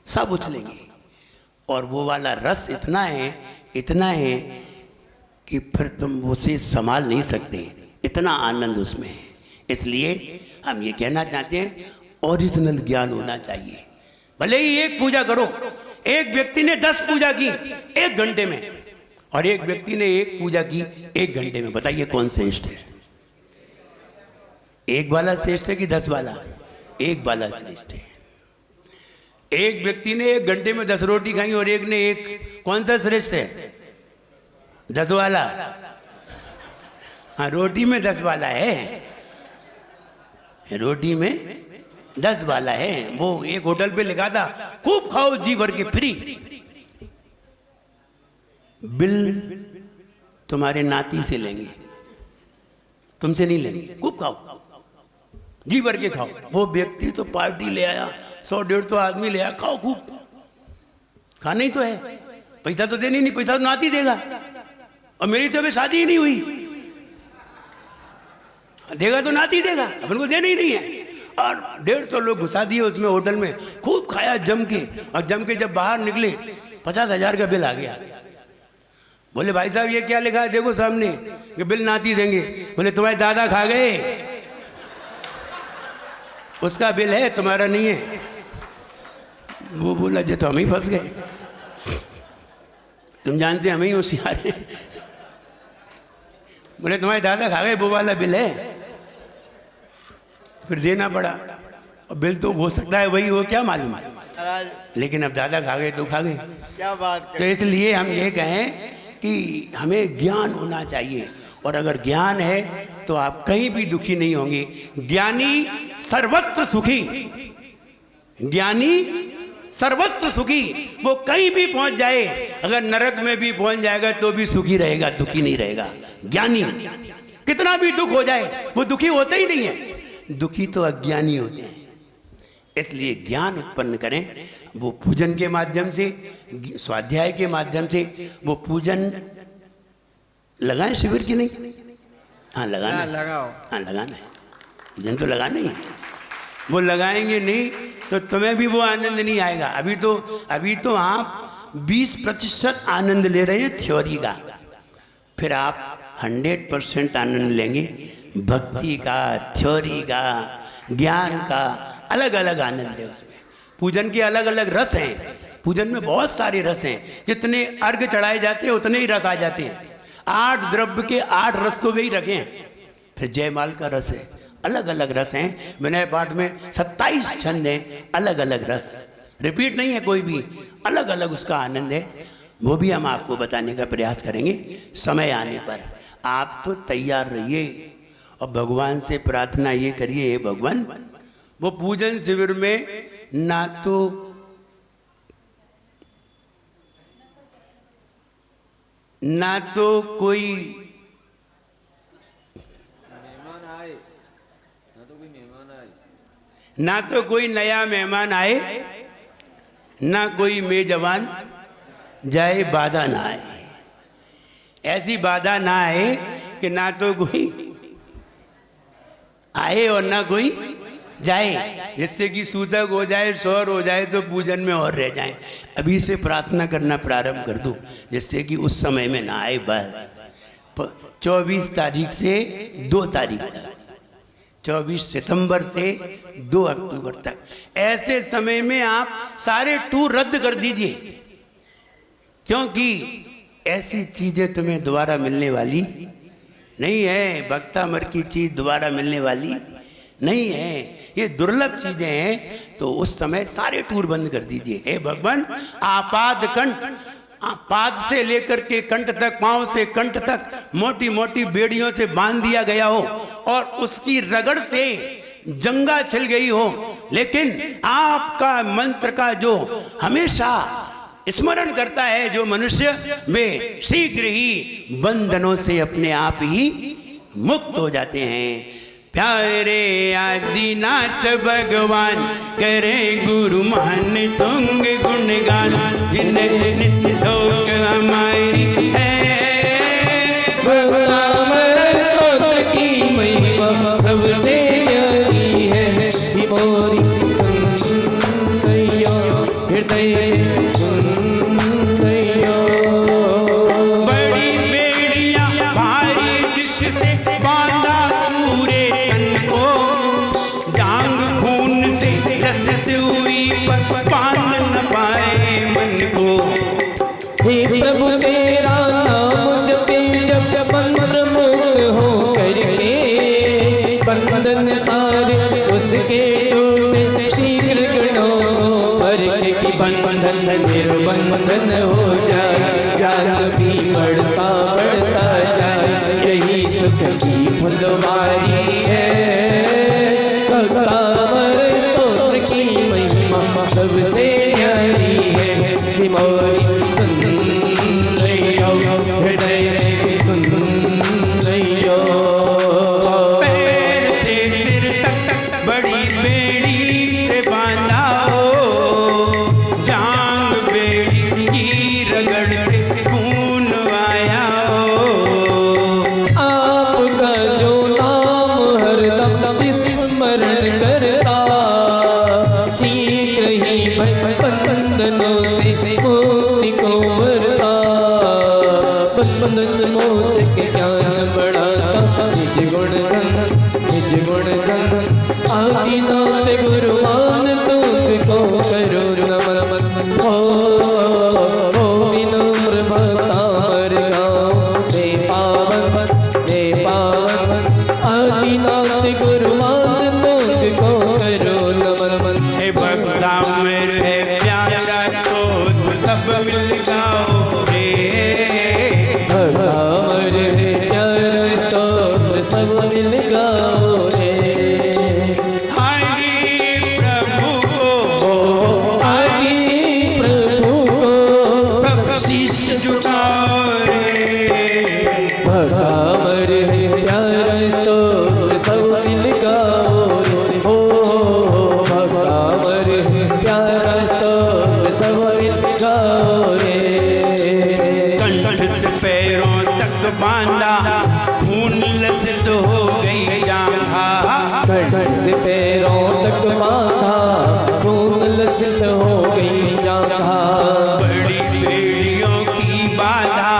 सब उछलेंगे। और वो वाला रस इतना है कि फिर तुम उसे संभाल नहीं सकते, इतना आनंद उसमें है। इसलिए हम ये कहना चाहते हैं, ओरिजिनल ज्ञान होना चाहिए। भले ही एक पूजा करो, एक व्यक्ति ने 10 पूजा की 1 घंटे में, और एक व्यक्ति ने 1 पूजा की 1 घंटे में, बताइए कौन श्रेष्ठ है? 1 वाला श्रेष्ठ है कि 10 वाला? 1 वाला श्रेष्ठ है। एक व्यक्ति ने 1 घंटे में 10 रोटी खाई और एक ने 1, कौन सा श्रेष्ठ है? 10 वाला। हाँ, रोटी में 10 वाला है, रोटी में 10 वाला है। वो एक होटल पे लिखा था, खूब खाओ जी भर के, फ्री। बिल तुम्हारे नाती से लेंगे, तुमसे नहीं लेंगे। खूब खाओ, जी भर के खाओ। वो व्यक्ति तो पार्टी ले आया, 100-150 आदमी ले आया, खाओ खूब। खाना ही तो है, पैसा तो देनी नहीं, पैसा तो नाती देगा। और मेरी तो अभी शादी ही नहीं हुई, देगा तो नाती देगा, अपन को देना ही नहीं है। और 150 लोग घुसा दिए उसमें होटल में, खूब खाया जम के। और जम के जब बाहर निकले 50,000 का बिल आ गया। बोले भाई साहब ये क्या लिखा है? देखो सामने कि बिल नाती देंगे। बोले तुम्हारे दादा खा गए, उसका बिल है, तुम्हारा नहीं है। वो बोला जे तो हम ही फंस गए, तुम जानते हम ही होशियार हैं। बोले तुम्हारे दादा खा गए, वो वाला बिल है। फिर देना पड़ा, और बिल तो हो सकता है वही हो, क्या मालूम है, लेकिन अब दादा खा गए तो खा गए। क्या बात तो इसलिए हम ये कहें कि हमें ज्ञान होना चाहिए, और अगर ज्ञान है तो आप कहीं भी दुखी नहीं होंगे। ज्ञानी सर्वत्र सुखी, ज्ञानी सर्वत्र सुखी। वो कहीं भी पहुंच जाए, अगर नरक में भी पहुंच जाएगा तो भी सुखी रहेगा, दुखी नहीं रहेगा। ज्ञानी कितना भी दुख हो जाए वो दुखी होते ही नहीं है, दुखी तो अज्ञानी होते हैं। इसलिए ज्ञान उत्पन्न करें, वो पूजन के माध्यम से, स्वाध्याय के माध्यम से। वो पूजन लगाएं शिविर की नहीं? हाँ लगाना है, लगाओ। हाँ लगाना है, पूजन तो लगाना ही है। वो लगाएंगे नहीं तो तुम्हें भी वो आनंद नहीं आएगा। अभी तो आप 20% आनंद ले रहे हैं थ्योरी का, फिर आप 100% आनंद लेंगे भक्ति का, थ्योरी का, ज्ञान का। अलग अलग आनंद है उसमें। पूजन के अलग अलग रस हैं, पूजन में बहुत सारे रस हैं। जितने अर्घ चढ़ाए जाते हैं उतने ही रस आ जाते हैं। 8 द्रव्य के 8 रस तो वही रखे हैं। फिर जयमाल का रस है, अलग अलग रस हैं। विनय पाठ में 27 छंद हैं, अलग अलग रस, रिपीट नहीं है कोई भी, अलग अलग उसका आनंद है। वो भी हम आपको बताने का प्रयास करेंगे समय आने पर। आप तो तैयार रहिए और भगवान से प्रार्थना ये करिए, हे भगवान वो पूजन शिविर में ना तो कोई ना तो कोई नया मेहमान आए, ना कोई मेजबान जाए, बाधा ना आए। ऐसी बाधा ना आए कि ना तो कोई आए और ना कोई जाए, जिससे कि सूतक हो जाए, शौर हो जाए तो पूजन में और रह जाए। अभी से प्रार्थना करना प्रारंभ कर दो, जिससे कि उस समय में ना आए। बस 24 तारीख से 2 तारीख तक, 24 सितंबर से 2 अक्टूबर तक, ऐसे समय में आप सारे टूर रद्द कर दीजिए, क्योंकि ऐसी चीजें तुम्हें दोबारा मिलने वाली नहीं है। भक्तामर की चीज दोबारा मिलने वाली नहीं है, ये दुर्लभ चीजें हैं। तो उस समय सारे टूर बंद कर दीजिए। हे भगवान, आपाद कंठ, पाद से लेकर के कंठ तक, पांव से कंठ तक मोटी मोटी बेड़ियों से बांध दिया गया हो और उसकी रगड़ से जंगा छिल गई हो, लेकिन आपका मंत्र का जो हमेशा स्मरण करता है जो मनुष्य वे शीघ्र ही बंधनों से अपने आप ही मुक्त हो जाते हैं। प्यारे आदिनाथ भगवान करे गुरु मान तुंग गुणगान, जिन्हें नित्य शोक हमारी है। स्तोत्र की महिमा सबसे न्यारी है, ये मोरी सुनैया हृदय सुनैया। बड़ी बेड़ियां भारी जिससे बांधा पूरे तन को, जांग खून से रसत हुई पर बांध न पाए मन को। हे प्रभु तेरा नाम जपे जब मंत्र मुक्त हो करके, बंधन सारे उसके टूटे शीघ्र गणों भर की। बंधन निर्बंधन हो जाए, ज्ञान भी बढ़ता बढ़ता जाए, यही सुख की फुलवारी है। भक्तामर स्तोत्र की महिमा सबसे न्यारी है, कि मोरी सुनैया हृदय सुनैया। पैर से सिर तक बड़ी बेड़ी से बांधा हो, जांग बेड़ी की रगड़ से खून आया हो। आपका जो नाम हरदम स्मरण करता, शीघ्र ही बंधनों से मुक्ति को वरता। बंधन मोचक ज्ञान बढ़ाता, निज गुण धन आदिनाथ गुरुमान तुमको करो नमन। हो विनम्र भक्तार गाँव हे पावन, आदिनाथ गुरुमान तुमको करो नमन। हे भक्तामर है प्यारा स्तोत्र सब मिल गाओ रे। भक्तामर है प्यारा स्तोत्र सब मिल गाओ रे। आगे प्रभु को, आगे प्रभु को सब शीश झुकाओ रे। भक्तामर है प्यारा स्तोत्र सब मिल गाओ रे। हो भक्तामर है प्यारा स्तोत्र सब मिल गाओ रे। कंठ से पैरों तक बांधा, खून लसित हो गई जांघा। कंठ से पैरों तक बांधा, खून लसित हो गई जांघा। बड़ी बेड़ियों की बाधा,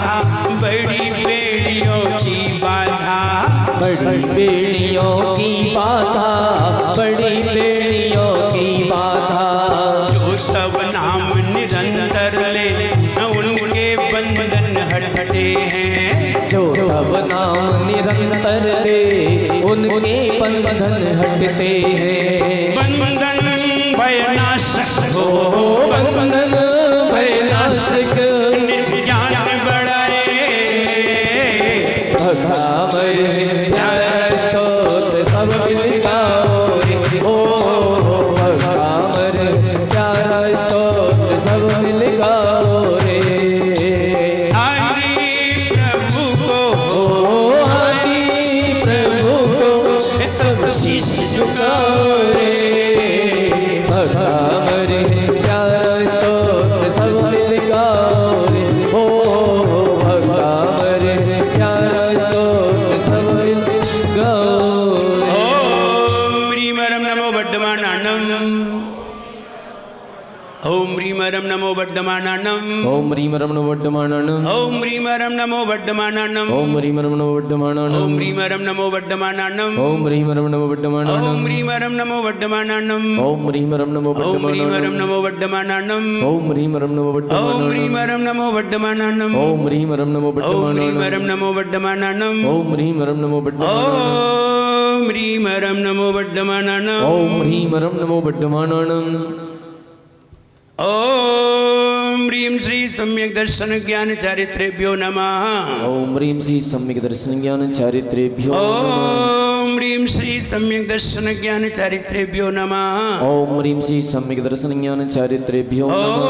बड़ी बेड़ियों की बाधा। बड़ी बेड़ियों की बाधा, बड़ी बेड़ियों की बाधा। जो तब नाम निरंतर ले, उनके बंधन हटते हैं। जो तब नाम निरंतर ले, उनके बंधन हटते हैं। बंधन भयनाशक हो, बंधन भयनाशक ज्ञान बढ़ाए। भक्तामर प्यारा स्तोत्र सब मिल गाओ रे। ओ भक्तामर प्यारा स्तोत्र सब मिल गाओ रे। आदि प्रभु को, आदि प्रभु को सब शीश झुकाओ रे। भक्तामर प्यारा स्तोत्र सब मिल गाओ रे। ओ भक्तामर प्यारा स्तोत्र सब मिल गाओ रे। ओम ह्रीम रम नमो वर्धमानानम। ओम ह्रीम रम नमो वर्धमानानम। ओम ह्रीम रम नमो वर्धमानानम। ओम ह्रीम रम नमो वर्धमानानम। ओम ह्रीम रम नमो वर्धमानानम। ओम ह्रीम रम नमो वर्धमानानम। ओम ह्रीम रम नमो वर्धमानानम। ओम ह्रीम रम नमो वर्धमानानम। ओम ह्रीम रम नमो ओम ह्रीम वर्धमानानम। रम नमो वर्धमानानम। ओम ह्रीम रम नमो ओम ह्रीम वर्धमानानम। रम नमो वर्धमानानम। ओम ह्रीम रम नमो ओम ह्रीम वर्धमानानम। रम नमो वर्धमानानम। ओम ह्रीम रम नमो वर्धमानानम। ओम ह्रीम रम नमो वर्धमानानम। ओम ह्रीम रम नमो वर्धमानानम। ओम ह्रीम श्री सम्यक दर्शन ज्ञान चारित्रेभ्यो नमः। ओम ह्रीम श्री सम्यक दर्शन ज्ञान चारित्रेभ्यो नमः। ओम ओम ह्रीं श्री सम्यक दर्शन ज्ञान चारित्रेभ्यो नमः। ओम ह्रीं श्री सम्यक दर्शन ज्ञान चारित्रेभ्यो नमः।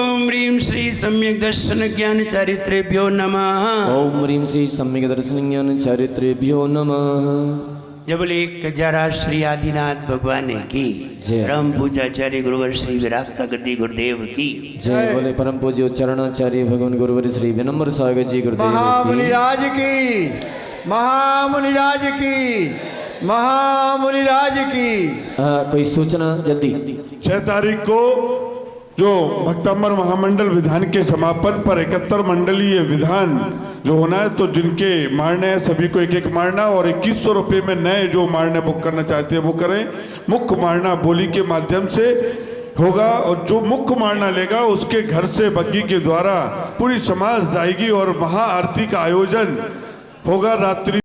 ओम ह्रीं श्री सम्यक दर्शन ज्ञान चारित्रेभ्यो नमः। ओम ह्रीं श्री सम्यक दर्शन ज्ञान चारित्रेभ्यो नमः। जब एक जरा श्री आदिनाथ भगवान की जय। परम पूजाचार्य गुरुवर श्री विराट सागर जी गुरुदेव की जय बोले परम पूज्य चरणाचार्य भगवान गुरुवर श्री विनम्र सागर जी गुरुदेव की महामुनिराज की, महामुनिराज की, महामुनिराज की। कोई सूचना जल्दी। 6 तारीख को जो भक्तांबर महामंडल विधान के समापन पर 71 मंडलीय विधान जो होना है, तो जिनके मारने हैं सभी को एक मारना, और 2100 रुपये में नए जो मारने बुक करना चाहते हैं वो करें। मुख्य मारना बोली के माध्यम से होगा, और जो मुख्य मारना लेगा उसके घर से बग्गी के द्वारा पूरी समाज जाएगी और महाआरती का आयोजन होगा रात्रि